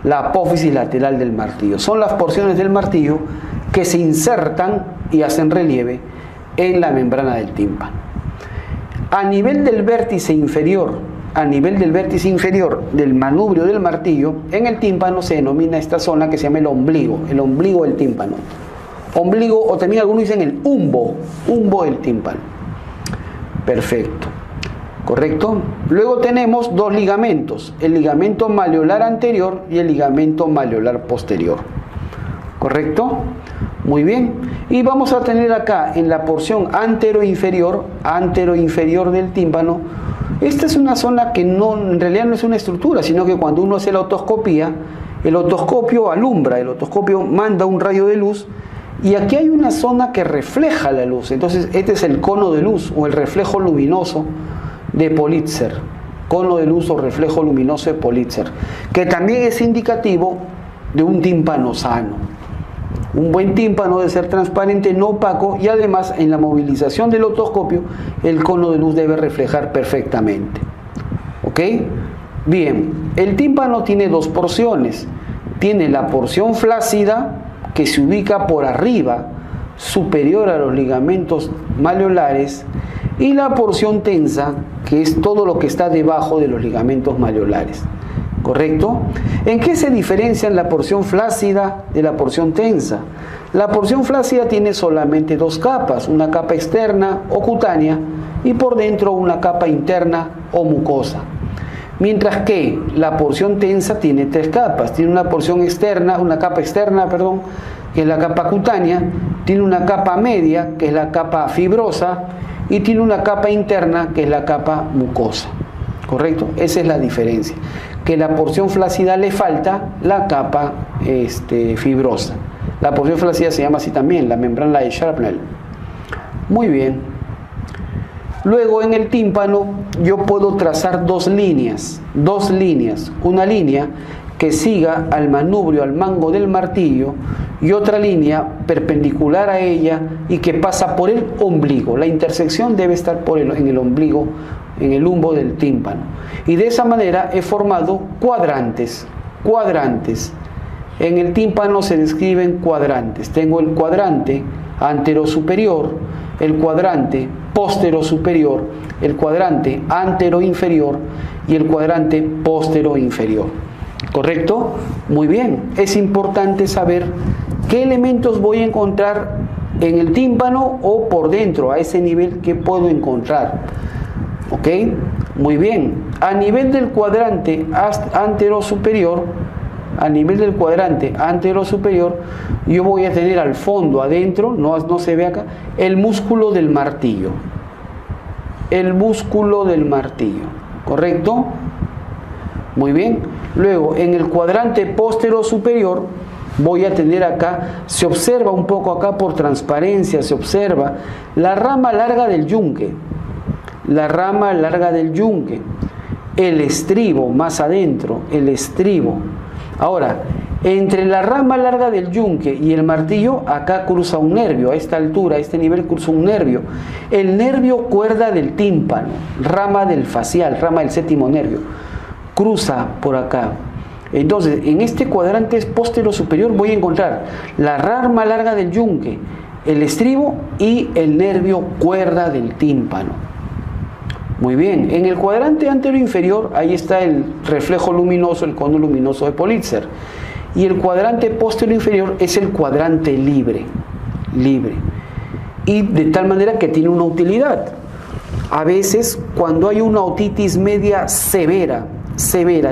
La apófisis lateral del martillo. Son las porciones del martillo que se insertan y hacen relieve en la membrana del tímpano. A nivel del vértice inferior, del manubrio del martillo, en el tímpano se denomina esta zona que se llama el ombligo del tímpano. Ombligo, o también algunos dicen el umbo del tímpano. Perfecto. ¿Correcto? Luego tenemos 2 ligamentos, el ligamento malleolar anterior y el ligamento malleolar posterior. ¿Correcto? Muy bien. Y vamos a tener acá en la porción anteroinferior del tímpano. Esta es una zona que en realidad no es una estructura, sino que cuando uno hace la otoscopía, el otoscopio alumbra, el otoscopio manda un rayo de luz y aquí hay una zona que refleja la luz. Entonces este es el cono de luz o el reflejo luminoso de Politzer. Cono de luz o reflejo luminoso de Politzer, que también es indicativo de un tímpano sano. Un buen tímpano debe ser transparente, no opaco, y además en la movilización del otoscopio el cono de luz debe reflejar perfectamente. ¿Ok? Bien, el tímpano tiene 2 porciones. Tiene la porción flácida que se ubica por arriba, superior a los ligamentos malleolares, y la porción tensa, que es todo lo que está debajo de los ligamentos malleolares. ¿Correcto? ¿En qué se diferencian la porción flácida de la porción tensa? La porción flácida tiene solamente 2 capas, una capa externa o cutánea y por dentro una capa interna o mucosa. Mientras que la porción tensa tiene 3 capas, tiene una porción externa, una capa externa, perdón, que es la capa cutánea, tiene una capa media, que es la capa fibrosa, y tiene una capa interna, que es la capa mucosa. ¿Correcto? Esa es la diferencia. Que la porción flácida le falta la capa fibrosa. La porción flácida se llama así también, la membrana de Sharpnel. Muy bien. Luego en el tímpano yo puedo trazar dos líneas. Una línea que siga al manubrio, al mango del martillo, y otra línea perpendicular a ella y que pasa por el ombligo. La intersección debe estar en el ombligo, en el lumbo del tímpano. Y de esa manera he formado cuadrantes. En el tímpano se describen cuadrantes. Tengo el cuadrante antero-superior, el cuadrante póstero-superior, el cuadrante antero-inferior y el cuadrante póstero-inferior. ¿Correcto? Muy bien. Es importante saber qué elementos voy a encontrar en el tímpano o por dentro, a ese nivel que puedo encontrar. ¿Ok? Muy bien. A nivel del cuadrante antero-superior, yo voy a tener al fondo, adentro, no se ve acá, el músculo del martillo. ¿Correcto? Muy bien. Luego, en el cuadrante póstero-superior, voy a tener acá, se observa un poco acá por transparencia, se observa la rama larga del yunque. El estribo más adentro, el estribo. Ahora, entre la rama larga del yunque y el martillo, acá cruza un nervio, a esta altura, a este nivel cruza un nervio. El nervio cuerda del tímpano, rama del facial, rama del séptimo nervio, cruza por acá. Entonces, en este cuadrante póstero superior voy a encontrar la rama larga del yunque, el estribo y el nervio cuerda del tímpano. Muy bien, en el cuadrante antero inferior, ahí está el reflejo luminoso, el cono luminoso de Politzer. Y el cuadrante póstero inferior es el cuadrante libre. Y de tal manera que tiene una utilidad. A veces, cuando hay una otitis media severa,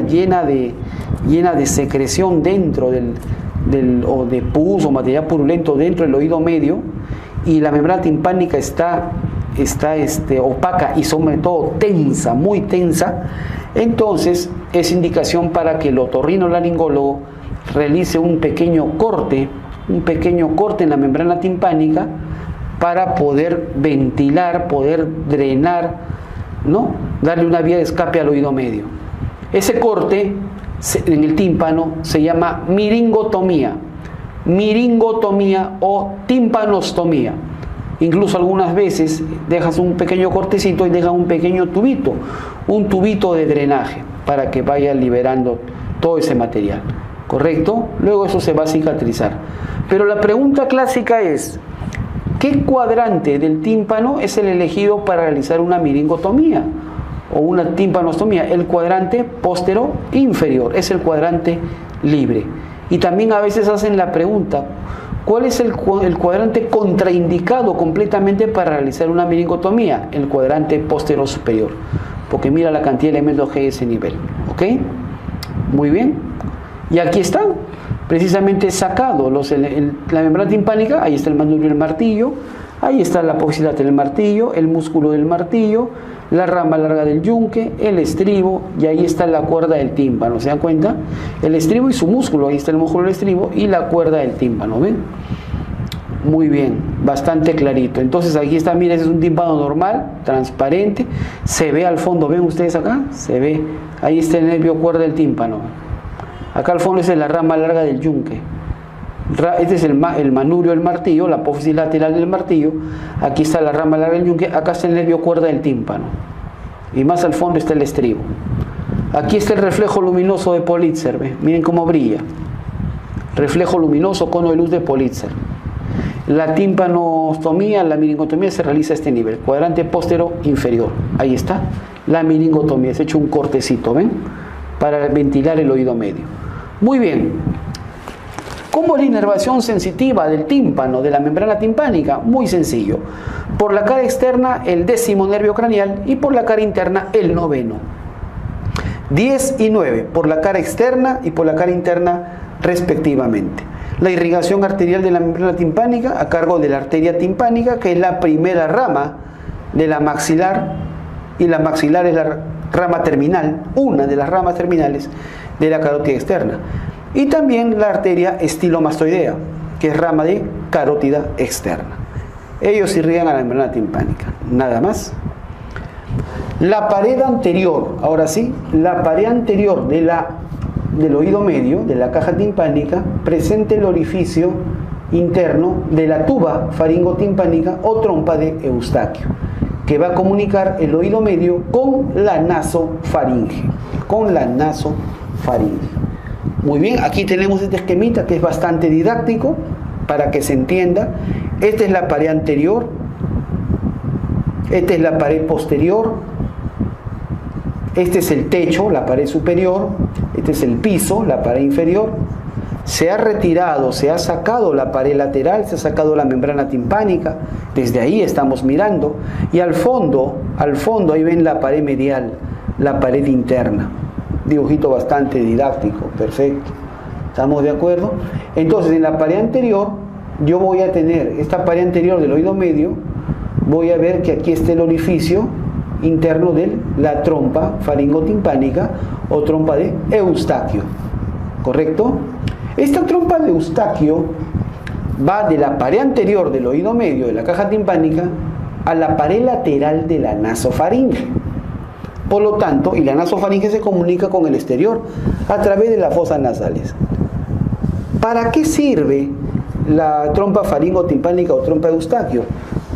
llena de secreción dentro o de pus o material purulento dentro del oído medio, y la membrana timpánica está opaca y sobre todo tensa, muy tensa, entonces es indicación para que el otorrinolaringólogo realice un pequeño corte en la membrana timpánica para poder ventilar, poder drenar, ¿no? Darle una vía de escape al oído medio. Ese corte en el tímpano se llama miringotomía o timpanostomía. Incluso algunas veces dejas un pequeño cortecito y dejas un pequeño tubito de drenaje para que vaya liberando todo ese material. ¿Correcto? Luego eso se va a cicatrizar. Pero la pregunta clásica es, ¿qué cuadrante del tímpano es el elegido para realizar una miringotomía o una timpanostomía? El cuadrante póstero inferior, es el cuadrante libre. Y también a veces hacen la pregunta, ¿cuál es el cuadrante contraindicado completamente para realizar una miringotomía? El cuadrante póstero superior, porque mira la cantidad de elementos que hay a ese nivel. ¿Ok? Muy bien. Y aquí está, precisamente sacado la membrana timpánica. Ahí está el manubrio del martillo, ahí está la apófisis lateral del martillo, el músculo del martillo, la rama larga del yunque, el estribo, y ahí está la cuerda del tímpano. ¿Se dan cuenta? El estribo y su músculo, ahí está el músculo del estribo y la cuerda del tímpano. ¿Ven? Muy bien, bastante clarito. Entonces aquí está, mira, ese es un tímpano normal, transparente, se ve al fondo. ¿Ven ustedes acá? Se ve, ahí está el nervio cuerda del tímpano. Acá al fondo es la rama larga del yunque. Este es el manubrio del martillo, la apófisis lateral del martillo. Aquí está la rama larga del yunque, acá está el nervio cuerda del tímpano. Y más al fondo está el estribo. Aquí está el reflejo luminoso de Politzer. ¿Ven? Miren cómo brilla. Reflejo luminoso, cono de luz de Politzer. La timpanostomía, la miringotomía se realiza a este nivel, cuadrante póstero inferior. Ahí está la miringotomía. Se ha hecho un cortecito, ¿ven? Para ventilar el oído medio. Muy bien. ¿Cómo es la inervación sensitiva del tímpano, de la membrana timpánica? Muy sencillo. Por la cara externa, el 10º nervio craneal, y por la cara interna, el 9º. 10 y 9, por la cara externa y por la cara interna, respectivamente. La irrigación arterial de la membrana timpánica a cargo de la arteria timpánica, que es la primera rama de la maxilar, y la maxilar es la rama terminal, una de las ramas terminales de la carótida externa. Y también la arteria estilomastoidea, que que es rama de carótida externa. Ellos irrigan a la membrana timpánica, nada más. La pared anterior, ahora sí, la pared anterior del oído medio, de la caja timpánica, presenta el orificio interno de la tuba faringotimpánica o trompa de Eustaquio, que va a comunicar el oído medio con la nasofaringe. Muy bien, aquí tenemos este esquemita que es bastante didáctico para que se entienda. Esta es la pared anterior, esta es la pared posterior, este es el techo, la pared superior, este es el piso, la pared inferior. Se ha retirado, se ha sacado la pared lateral, se ha sacado la membrana timpánica, desde ahí estamos mirando, y al fondo ahí ven la pared medial, la pared interna. Dibujito bastante didáctico, perfecto. ¿Estamos de acuerdo? Entonces, en la pared anterior, yo voy a tener esta pared anterior del oído medio, voy a ver que aquí está el orificio interno de la trompa faringotimpánica o trompa de Eustaquio, ¿correcto? Esta trompa de Eustaquio va de la pared anterior del oído medio de la caja timpánica a la pared lateral de la nasofaringe. Por lo tanto, y la nasofaringe se comunica con el exterior a través de las fosas nasales. ¿Para qué sirve la trompa faringotimpánica o trompa de Eustaquio?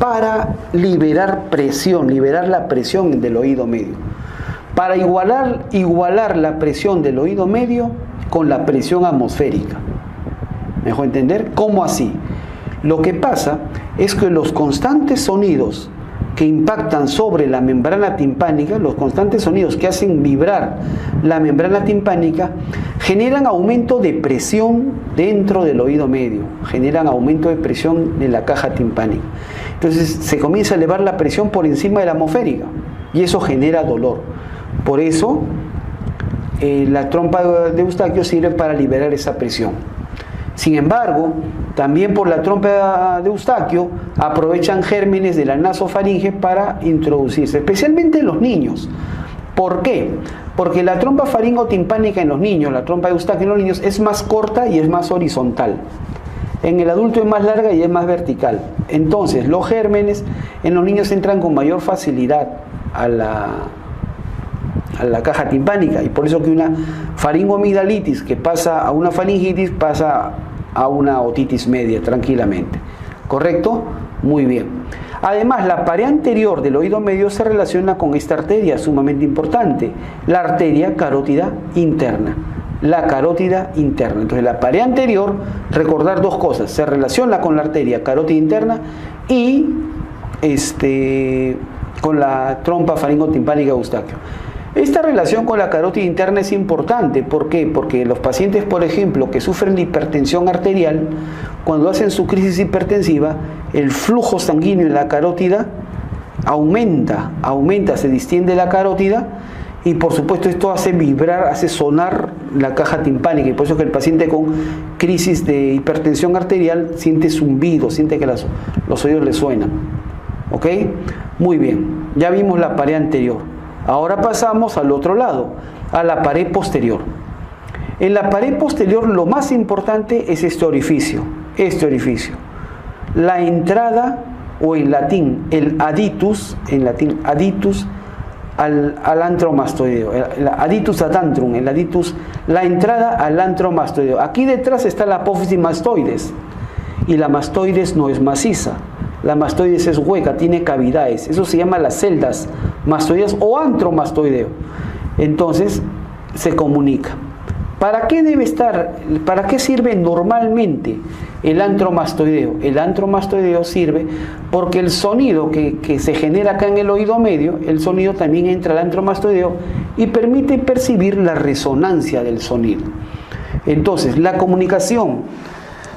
Para liberar presión, liberar la presión del oído medio. Para igualar la presión del oído medio con la presión atmosférica. ¿Me dejó entender? ¿Cómo así? Lo que pasa es que los constantes sonidos que impactan sobre la membrana timpánica, los constantes sonidos que hacen vibrar la membrana timpánica, generan aumento de presión dentro del oído medio, generan aumento de presión en la caja timpánica. Entonces se comienza a elevar la presión por encima de la atmosférica y eso genera dolor. Por eso la trompa de Eustaquio sirve para liberar esa presión. Sin embargo, también por la trompa de Eustaquio aprovechan gérmenes de la nasofaringe para introducirse, especialmente en los niños. ¿Por qué? Porque la trompa faringotimpánica en los niños, la trompa de Eustaquio en los niños, es más corta y es más horizontal. En el adulto es más larga y es más vertical. Entonces, los gérmenes en los niños entran con mayor facilidad a la caja timpánica, y por eso que una faringomidalitis que pasa a una faringitis pasa a una otitis media tranquilamente. ¿Correcto? Muy bien. Además, la pared anterior del oído medio se relaciona con esta arteria sumamente importante, la arteria carótida interna. La carótida interna. Entonces, la pared anterior, recordar dos cosas, se relaciona con la arteria carótida interna y con la trompa faringotimpánica de Eustaquio. Esta relación con la carótida interna es importante. ¿Por qué? Porque los pacientes, por ejemplo, que sufren de hipertensión arterial, cuando hacen su crisis hipertensiva, el flujo sanguíneo en la carótida aumenta, se distiende la carótida y por supuesto esto hace vibrar, hace sonar la caja timpánica, y por eso que el paciente con crisis de hipertensión arterial siente zumbido, siente que los oídos le suenan. ¿Ok? Muy bien, ya vimos la pared anterior. Ahora pasamos al otro lado, a la pared posterior. En la pared posterior lo más importante es este orificio. La entrada, o en latín, el aditus, al antromastoideo, el aditus ad antrum, la entrada al antromastoideo. Aquí detrás está la apófisis mastoides, y la mastoides no es maciza. La mastoides es hueca, tiene cavidades. Eso se llama las celdas mastoideas o antromastoideo. Entonces, se comunica. ¿Para qué sirve normalmente el antromastoideo? El antromastoideo sirve porque el sonido que se genera acá en el oído medio, el sonido también entra al antromastoideo y permite percibir la resonancia del sonido. Entonces, la comunicación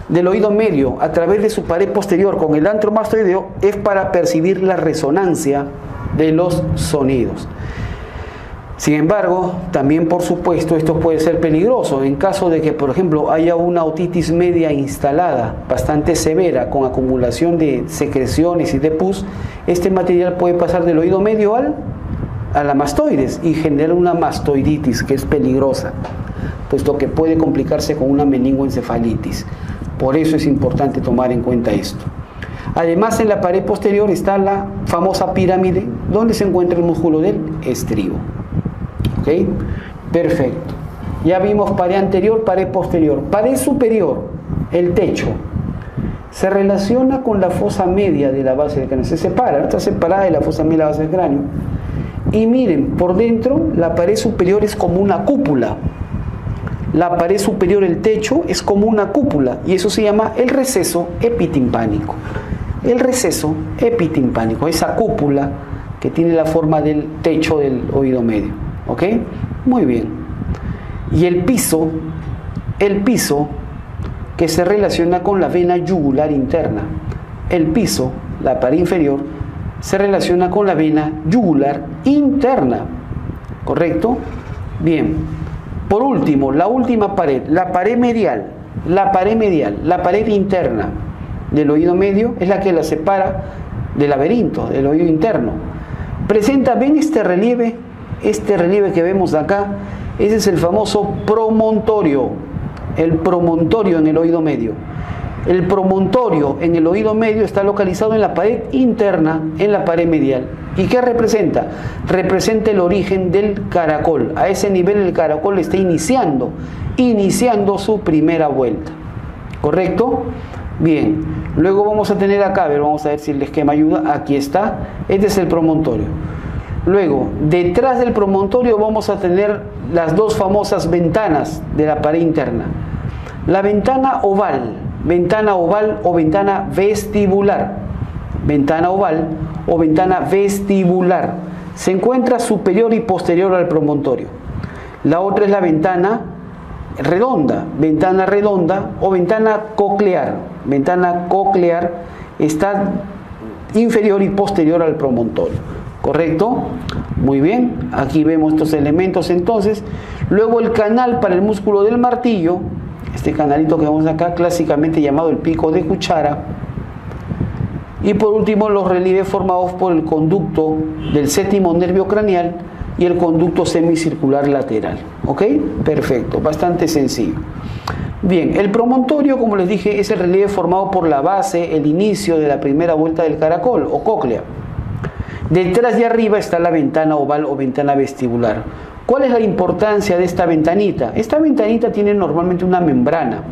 del oído medio a través de su pared posterior con el antromastoideo es para percibir la resonancia de los sonidos. Sin embargo, también por supuesto esto puede ser peligroso en caso de que, por ejemplo, haya una otitis media instalada bastante severa con acumulación de secreciones y de pus. Este material puede pasar del oído medio a la mastoides y generar una mastoiditis que es peligrosa, puesto que puede complicarse con una meningoencefalitis. Por eso es importante tomar en cuenta esto. Además, en la pared posterior está la famosa pirámide, donde se encuentra el músculo del estribo. ¿Ok? Perfecto. Ya vimos pared anterior, pared posterior. Pared superior, el techo, se relaciona con la fosa media de la base del cráneo. Se separa, está separada de la fosa media de la base del cráneo. Y miren, por dentro, la pared superior es como una cúpula. La pared superior, el techo, es como una cúpula. Y eso se llama el receso epitimpánico. El receso epitimpánico, esa cúpula que tiene la forma del techo del oído medio. ¿Ok? Muy bien. Y el piso que se relaciona con la vena yugular interna. El piso, la pared inferior, se relaciona con la vena yugular interna. ¿Correcto? Bien. Por último, la última pared, la pared medial, la pared interna del oído medio es la que la separa del laberinto, del oído interno. Presenta, ¿ven este relieve? Este relieve que vemos acá, ese es el famoso promontorio, el promontorio en el oído medio. El promontorio en el oído medio está localizado en la pared interna, en la pared medial. ¿Y qué representa? Representa el origen del caracol. A ese nivel el caracol está iniciando su primera vuelta. ¿Correcto? Bien. Luego vamos a tener acá, vamos a ver si el esquema ayuda. Aquí está. Este es el promontorio. Luego, detrás del promontorio vamos a tener las dos famosas ventanas de la pared interna. La ventana oval o ventana vestibular. Ventana oval o ventana vestibular. Se encuentra superior y posterior al promontorio. La otra es la ventana redonda o ventana coclear. Ventana coclear está inferior y posterior al promontorio. ¿Correcto? Muy bien. Aquí vemos estos elementos entonces. Luego el canal para el músculo del martillo. Este canalito que vemos acá, clásicamente llamado el pico de cuchara. Y por último, los relieves formados por el conducto del séptimo nervio craneal y el conducto semicircular lateral. ¿Ok? Perfecto, bastante sencillo. Bien, el promontorio, como les dije, es el relieve formado por la base, el inicio de la primera vuelta del caracol o cóclea. Detrás y arriba está la ventana oval o ventana vestibular. ¿Cuál es la importancia de esta ventanita? Esta ventanita tiene normalmente una membrana.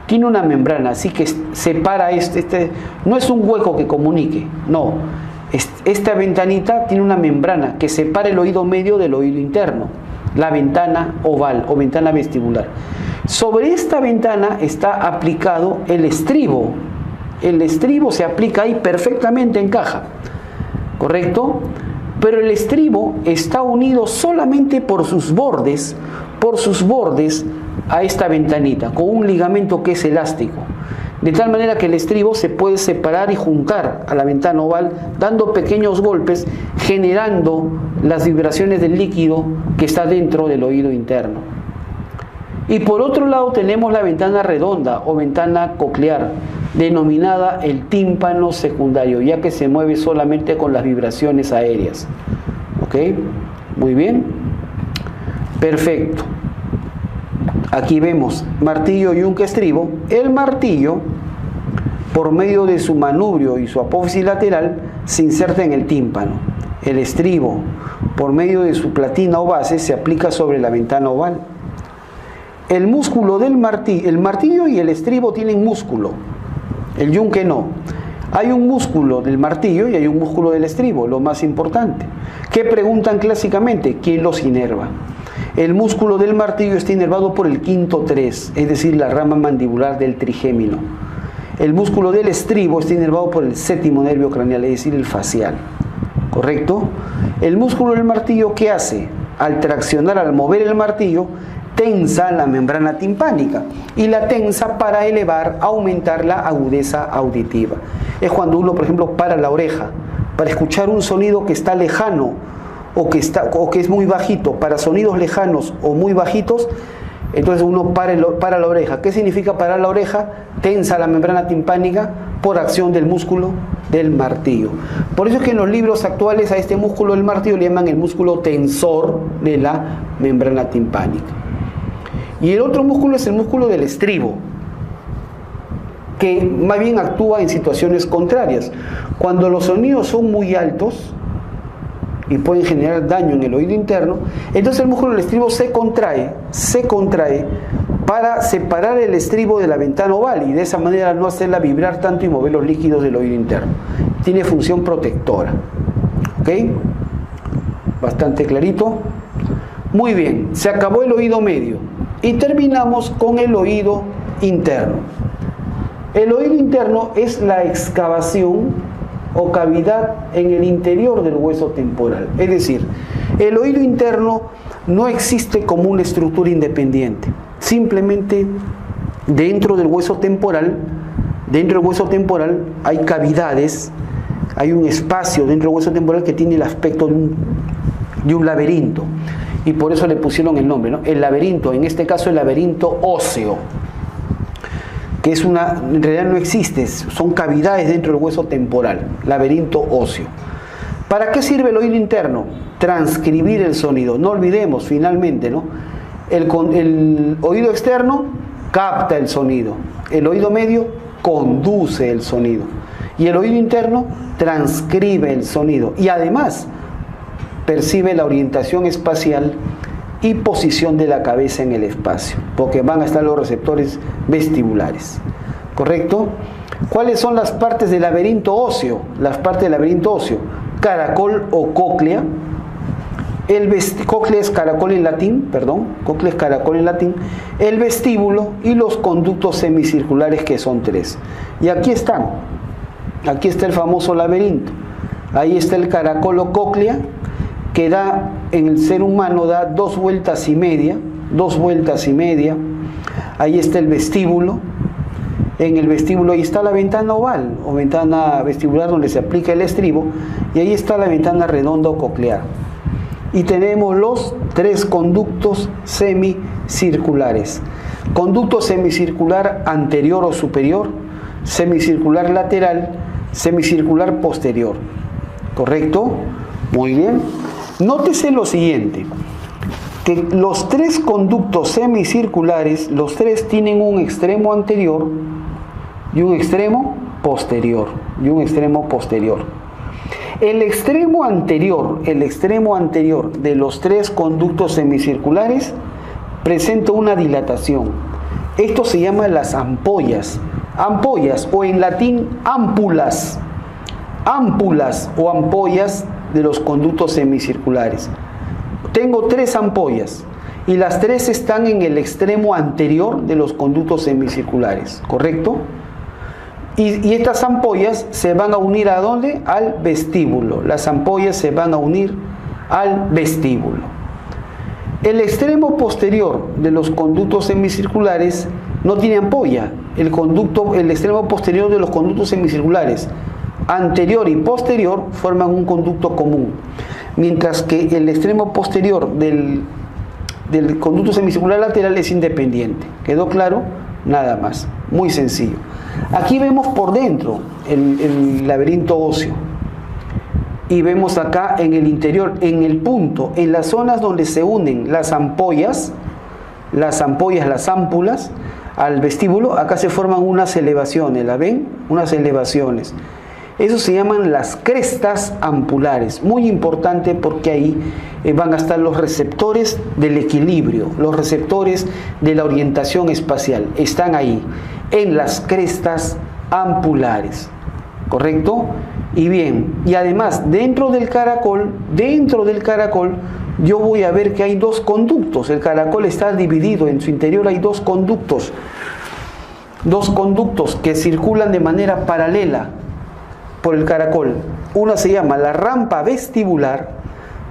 Tiene una membrana, así que separa no es un hueco que comunique, no. Esta ventanita tiene una membrana que separa el oído medio del oído interno, la ventana oval o ventana vestibular. Sobre esta ventana está aplicado el estribo. El estribo se aplica ahí perfectamente, encaja. ¿Correcto? Pero el estribo está unido solamente por sus bordes a esta ventanita, con un ligamento que es elástico. De tal manera que el estribo se puede separar y juntar a la ventana oval, dando pequeños golpes, generando las vibraciones del líquido que está dentro del oído interno. Y por otro lado tenemos la ventana redonda o ventana coclear, denominada el tímpano secundario, ya que se mueve solamente con las vibraciones aéreas. ¿Ok? Muy bien. Perfecto. Aquí vemos martillo, yunque, estribo. El martillo, por medio de su manubrio y su apófisis lateral, se inserta en el tímpano. El estribo, por medio de su platina o base, se aplica sobre la ventana oval. El músculo del martillo, el martillo y el estribo tienen músculo, el yunque no. Hay un músculo del martillo y hay un músculo del estribo, lo más importante. ¿Qué preguntan clásicamente? ¿Quién los inerva? El músculo del martillo está inervado por el quinto 3, es decir, la rama mandibular del trigémino. El músculo del estribo está inervado por el séptimo nervio craneal, es decir, el facial. ¿Correcto? El músculo del martillo, ¿qué hace? Al traccionar, al mover el martillo, tensa la membrana timpánica y la tensa para elevar, aumentar la agudeza auditiva. Es cuando uno, por ejemplo, para la oreja para escuchar un sonido que está lejano o que es muy bajito. Para sonidos lejanos o muy bajitos, entonces uno para la oreja. ¿Qué significa parar la oreja? Tensa la membrana timpánica por acción del músculo del martillo. Por eso es que en los libros actuales a este músculo del martillo le llaman el músculo tensor de la membrana timpánica. Y el otro músculo es el músculo del estribo. que más bien actúa en situaciones contrarias. Cuando los sonidos son muy altos y pueden generar daño en el oído interno, entonces el músculo del estribo se contrae para separar el estribo de la ventana oval y de esa manera no hacerla vibrar tanto y mover los líquidos del oído interno. Tiene función protectora. ¿Ok? Bastante clarito. Muy bien, se acabó el oído medio y terminamos con el oído interno. El oído interno es la excavación o cavidad en el interior del hueso temporal. Es decir, el oído interno no existe como una estructura independiente. Simplemente dentro del hueso temporal hay cavidades, hay un espacio dentro del hueso temporal que tiene el aspecto de un laberinto. Y por eso le pusieron el nombre, ¿no? El laberinto, en este caso el laberinto óseo, que en realidad no existe, son cavidades dentro del hueso temporal, laberinto óseo. ¿Para qué sirve el oído interno? Transcribir el sonido. No olvidemos, finalmente, ¿no? El oído externo capta el sonido, el oído medio conduce el sonido y el oído interno transcribe el sonido y además percibe la orientación espacial y posición de la cabeza en el espacio, porque van a estar los receptores vestibulares. ¿Correcto? ¿Cuáles son las partes del laberinto óseo? Las partes del laberinto óseo: caracol o cóclea. Cóclea es caracol en latín, cóclea es caracol en latín, el vestíbulo y los conductos semicirculares, que son 3. Y aquí están. Aquí está el famoso laberinto. Ahí está el caracol o cóclea, que da, en el ser humano, da 2 vueltas y media. Ahí está el vestíbulo. En el vestíbulo ahí está la ventana oval o ventana vestibular donde se aplica el estribo, y ahí está la ventana redonda o coclear. Y tenemos los 3 conductos semicirculares: conducto semicircular anterior o superior, semicircular lateral, semicircular posterior. ¿Correcto? Muy bien. Nótese lo siguiente, que los 3 conductos semicirculares, los 3 tienen un extremo anterior y un extremo posterior. El extremo anterior de los 3 conductos semicirculares presenta una dilatación. Esto se llama las ampollas. Ampollas, o en latín ámpulas. Ámpulas o ampollas de los conductos semicirculares. Tengo 3 ampollas y las 3 están en el extremo anterior de los conductos semicirculares. ¿Correcto? Y estas ampollas se van a unir ¿a dónde? Al vestíbulo. Las ampollas se van a unir al vestíbulo. El extremo posterior de los conductos semicirculares no tiene ampolla. El extremo posterior de los conductos semicirculares, anterior y posterior, forman un conducto común. Mientras que el extremo posterior del conducto semicircular lateral es independiente. ¿Quedó claro? Nada más. Muy sencillo. Aquí vemos por dentro el laberinto óseo y vemos acá en el interior, en el punto, en las zonas donde se unen las ampollas, las ámpulas al vestíbulo. Acá se forman unas elevaciones, ¿la ven? Unas elevaciones. Eso se llaman las crestas ampulares. Muy importante, porque ahí van a estar los receptores del equilibrio, los receptores de la orientación espacial. Están ahí, en las crestas ampulares. ¿Correcto? Y bien, y además dentro del caracol, yo voy a ver que hay 2 conductos. El caracol está dividido, en su interior hay 2 conductos. 2 conductos que circulan de manera paralela por el caracol. Una se llama la rampa vestibular,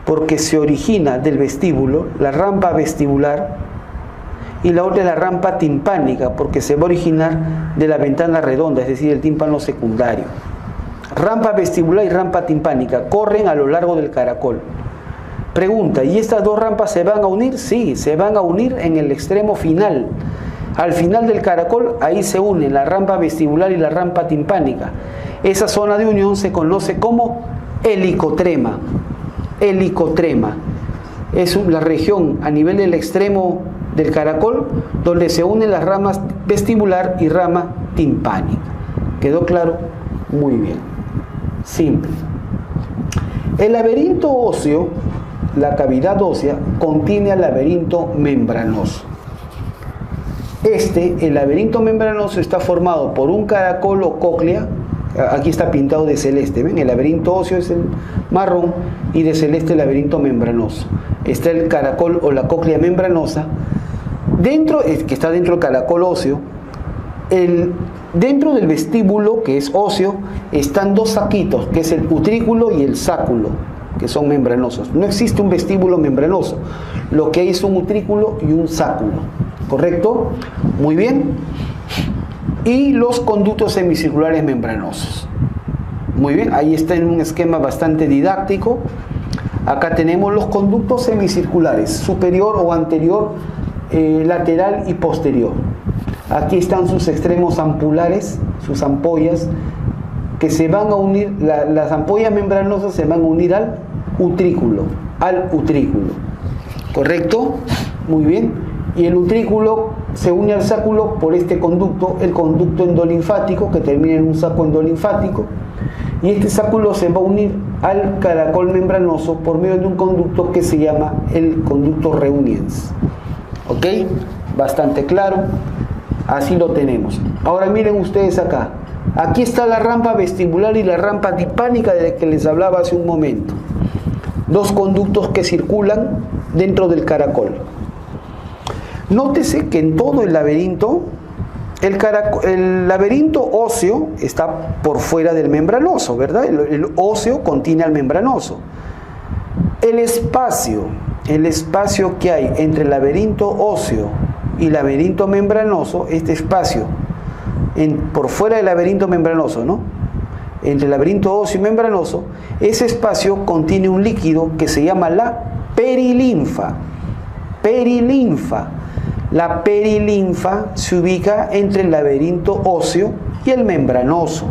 porque se origina del vestíbulo, la rampa vestibular, y la otra es la rampa timpánica, porque se va a originar de la ventana redonda, es decir, el tímpano secundario. Rampa vestibular y rampa timpánica corren a lo largo del caracol. Pregunta: ¿y estas 2 rampas se van a unir? Sí, se van a unir en el extremo final. Al final del caracol, ahí se unen la rampa vestibular y la rampa timpánica. Esa zona de unión se conoce como helicotrema. Helicotrema es la región a nivel del extremo del caracol, donde se unen las ramas vestibular y rama timpánica. ¿Quedó claro? Muy bien. Simple. El laberinto óseo, la cavidad ósea, contiene al laberinto membranoso. El laberinto membranoso está formado por un caracol o cóclea. Aquí está pintado de celeste, ¿ven? El laberinto óseo es el marrón y de celeste el laberinto membranoso. Está el caracol o la cóclea membranosa. Que está dentro del caracol óseo, dentro del vestíbulo, que es óseo, están dos saquitos, que es el utrículo y el sáculo, que son membranosos. No existe un vestíbulo membranoso. Lo que hay es un utrículo y un sáculo. ¿Correcto? Muy bien. Y los conductos semicirculares membranosos. Muy bien, ahí está en un esquema bastante didáctico. Acá tenemos los conductos semicirculares, superior o anterior, lateral y posterior. Aquí están sus extremos ampulares, sus ampollas, que se van a unir, las ampollas membranosas se van a unir al utrículo. ¿Correcto? Muy bien. Y el utrículo se une al sáculo por este conducto, el conducto endolinfático, que termina en un saco endolinfático, y este sáculo se va a unir al caracol membranoso por medio de un conducto que se llama el conducto reuniens. ¿Ok? Bastante claro. Así lo tenemos. Ahora miren ustedes acá. Aquí está la rampa vestibular y la rampa timpánica de la que les hablaba hace un momento. Dos conductos que circulan dentro del caracol. Nótese que en todo el laberinto, el laberinto óseo está por fuera del membranoso, ¿verdad? El óseo contiene al membranoso. El espacio que hay entre el laberinto óseo y laberinto membranoso, este espacio por fuera del laberinto membranoso, ¿no? Entre el laberinto óseo y membranoso, ese espacio contiene un líquido que se llama la perilinfa. La perilinfa se ubica entre el laberinto óseo y el membranoso.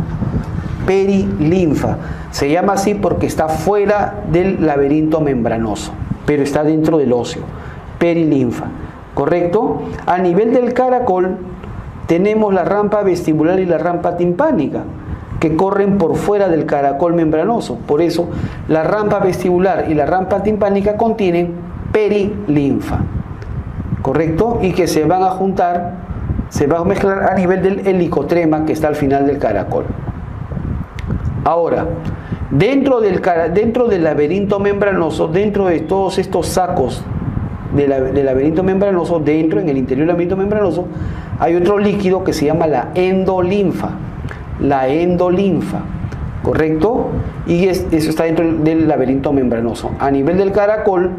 Perilinfa. Se llama así porque está fuera del laberinto membranoso, pero está dentro del óseo. Perilinfa. ¿Correcto? A nivel del caracol tenemos la rampa vestibular y la rampa timpánica, que corren por fuera del caracol membranoso. Por eso la rampa vestibular y la rampa timpánica contienen perilinfa. ¿Correcto? Y que se van a juntar, se van a mezclar a nivel del helicotrema que está al final del caracol. Ahora, dentro del laberinto membranoso, dentro de todos estos sacos del laberinto membranoso, en el interior del laberinto membranoso, hay otro líquido que se llama la endolinfa. La endolinfa, ¿correcto? Y eso está dentro del laberinto membranoso. A nivel del caracol,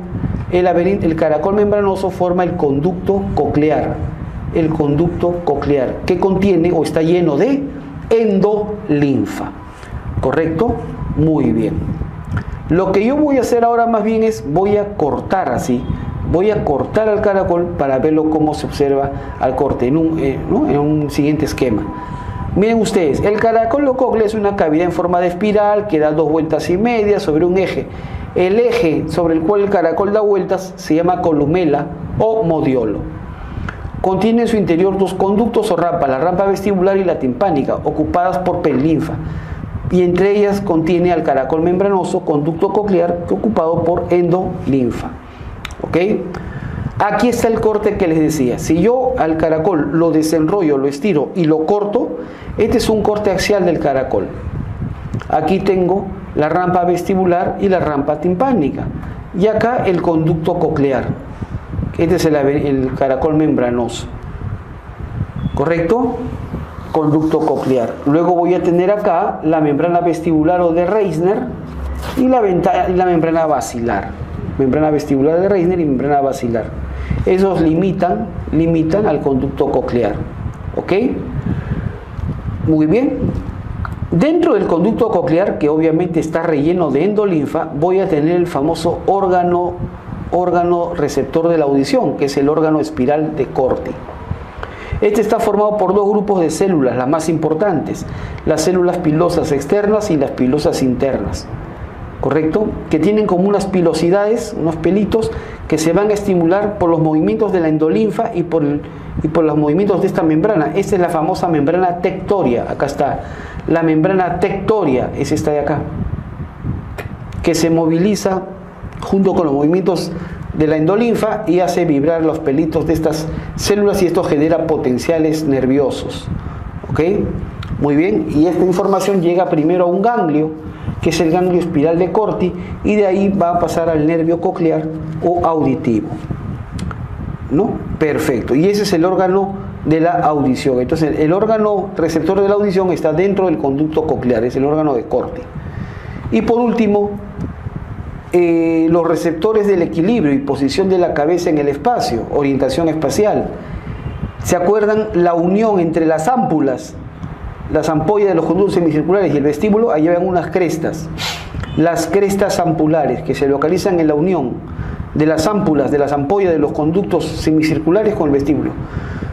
el caracol membranoso forma el conducto coclear. El conducto coclear, que contiene o está lleno de endolinfa. ¿Correcto? Muy bien. Lo que yo voy a hacer ahora más bien es, voy a cortar así. Voy a cortar al caracol para verlo cómo se observa al corte en un siguiente esquema. Miren ustedes, el caracol o cóclea es una cavidad en forma de espiral que da 2 vueltas y media sobre un eje. El eje sobre el cual el caracol da vueltas se llama columela o modiolo. Contiene en su interior dos conductos o rampas, la rampa vestibular y la timpánica, ocupadas por perilinfa. Y entre ellas contiene al caracol membranoso, conducto coclear, ocupado por endolinfa. ¿Ok? Aquí está el corte que les decía. Si yo al caracol lo desenrollo, lo estiro y lo corto, este es un corte axial del caracol. Aquí tengo la rampa vestibular y la rampa timpánica. Y acá el conducto coclear. Este es el caracol membranoso. ¿Correcto? Conducto coclear. Luego voy a tener acá la membrana vestibular o de Reissner y la membrana basilar. Membrana vestibular de Reissner y membrana basilar. Esos limitan al conducto coclear. ¿Ok? Muy bien. Dentro del conducto coclear, que obviamente está relleno de endolinfa, voy a tener el famoso órgano receptor de la audición, que es el órgano espiral de corte. Este está formado por dos grupos de células, las más importantes, las células pilosas externas y las pilosas internas. ¿correcto? Que tienen como unas pilosidades, unos pelitos que se van a estimular por los movimientos de la endolinfa y por los movimientos de esta membrana. Esta es la famosa membrana tectoria. Acá está. La membrana tectoria es esta de acá, que se moviliza junto con los movimientos de la endolinfa y hace vibrar los pelitos de estas células, y esto genera potenciales nerviosos. ¿Ok? Muy bien. Y esta información llega primero a un ganglio, que es el ganglio espiral de Corti, y de ahí va a pasar al nervio coclear o auditivo. ¿No? Perfecto. Y ese es el órgano de la audición. Entonces, el órgano receptor de la audición está dentro del conducto coclear, es el órgano de Corti. Y por último, los receptores del equilibrio y posición de la cabeza en el espacio, orientación espacial. ¿Se acuerdan la unión entre las ámpulas, las ampollas de los conductos semicirculares y el vestíbulo? Ahí llevan unas crestas, las crestas ampulares, que se localizan en la unión de las ámpulas, de las ampollas de los conductos semicirculares con el vestíbulo.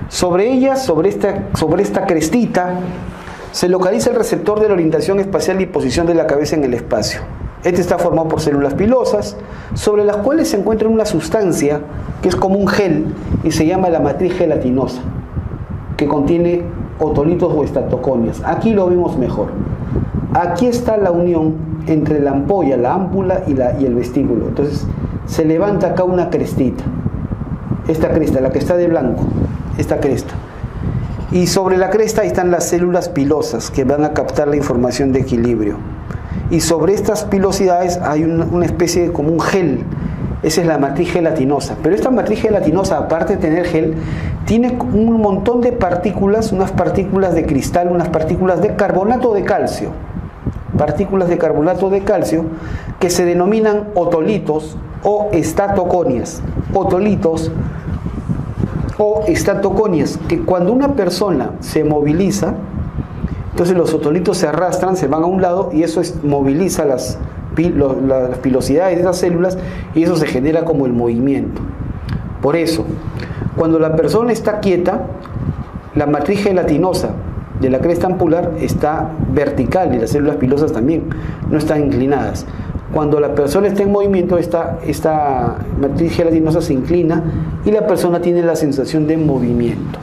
Sobre ellas, sobre esta crestita, se localiza el receptor de la orientación espacial y posición de la cabeza en el espacio. Este está formado por células pilosas, sobre las cuales se encuentra una sustancia que es como un gel y se llama la matriz gelatinosa, que contiene otolitos o estatoconias. Aquí lo vemos mejor. Aquí está la unión entre la ampolla, la ámpula y el vestíbulo. Entonces se levanta acá una crestita, esta cresta, la que está de blanco, esta cresta. Y sobre la cresta ahí están las células pilosas que van a captar la información de equilibrio. Y sobre estas pilosidades hay una especie de como un gel. Esa es la matriz gelatinosa. Pero esta matriz gelatinosa, aparte de tener gel, tiene un montón de partículas, unas partículas de cristal, unas partículas de carbonato de calcio. Partículas de carbonato de calcio que se denominan otolitos o estatoconias. Otolitos o estatoconias, que cuando una persona se moviliza, entonces los otolitos se arrastran, se van a un lado, y eso moviliza las pilosidades de las células, y eso se genera como el movimiento. Por eso, cuando la persona está quieta, la matriz gelatinosa de la cresta ampular está vertical y las células pilosas también, no están inclinadas. Cuando la persona está en movimiento, esta matriz gelatinosa se inclina y la persona tiene la sensación de movimiento.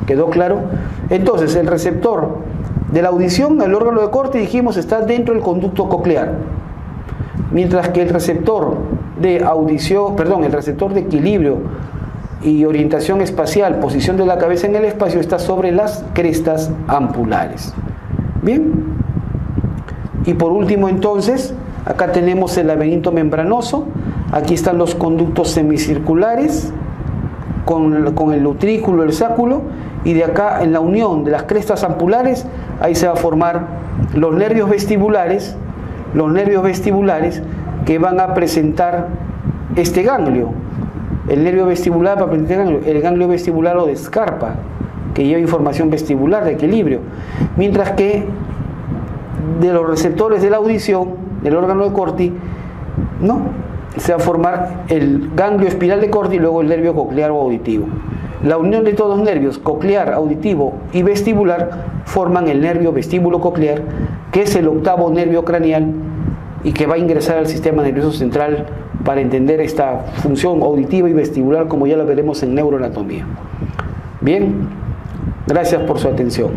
¿Quedó claro? Entonces, el receptor de la audición, el órgano de Corti, dijimos, está dentro del conducto coclear. Mientras que el receptor de audición, el receptor de equilibrio y orientación espacial, posición de la cabeza en el espacio, está sobre las crestas ampulares. Bien. Y por último, entonces, acá tenemos el laberinto membranoso. Aquí están los conductos semicirculares con el utrículo, el sáculo, y de acá, en la unión de las crestas ampulares, ahí se va a formar los nervios vestibulares que van a presentar este ganglio. El nervio vestibular va a presentar el ganglio vestibular o de Scarpa, que lleva información vestibular de equilibrio, mientras que de los receptores de la audición, del órgano de Corti, no, se va a formar el ganglio espiral de Corti y luego el nervio coclear o auditivo. La unión de todos los nervios, coclear, auditivo y vestibular, forman el nervio vestíbulo coclear, que es el octavo nervio craneal y que va a ingresar al sistema nervioso central para entender esta función auditiva y vestibular, como ya lo veremos en neuroanatomía. Bien, gracias por su atención.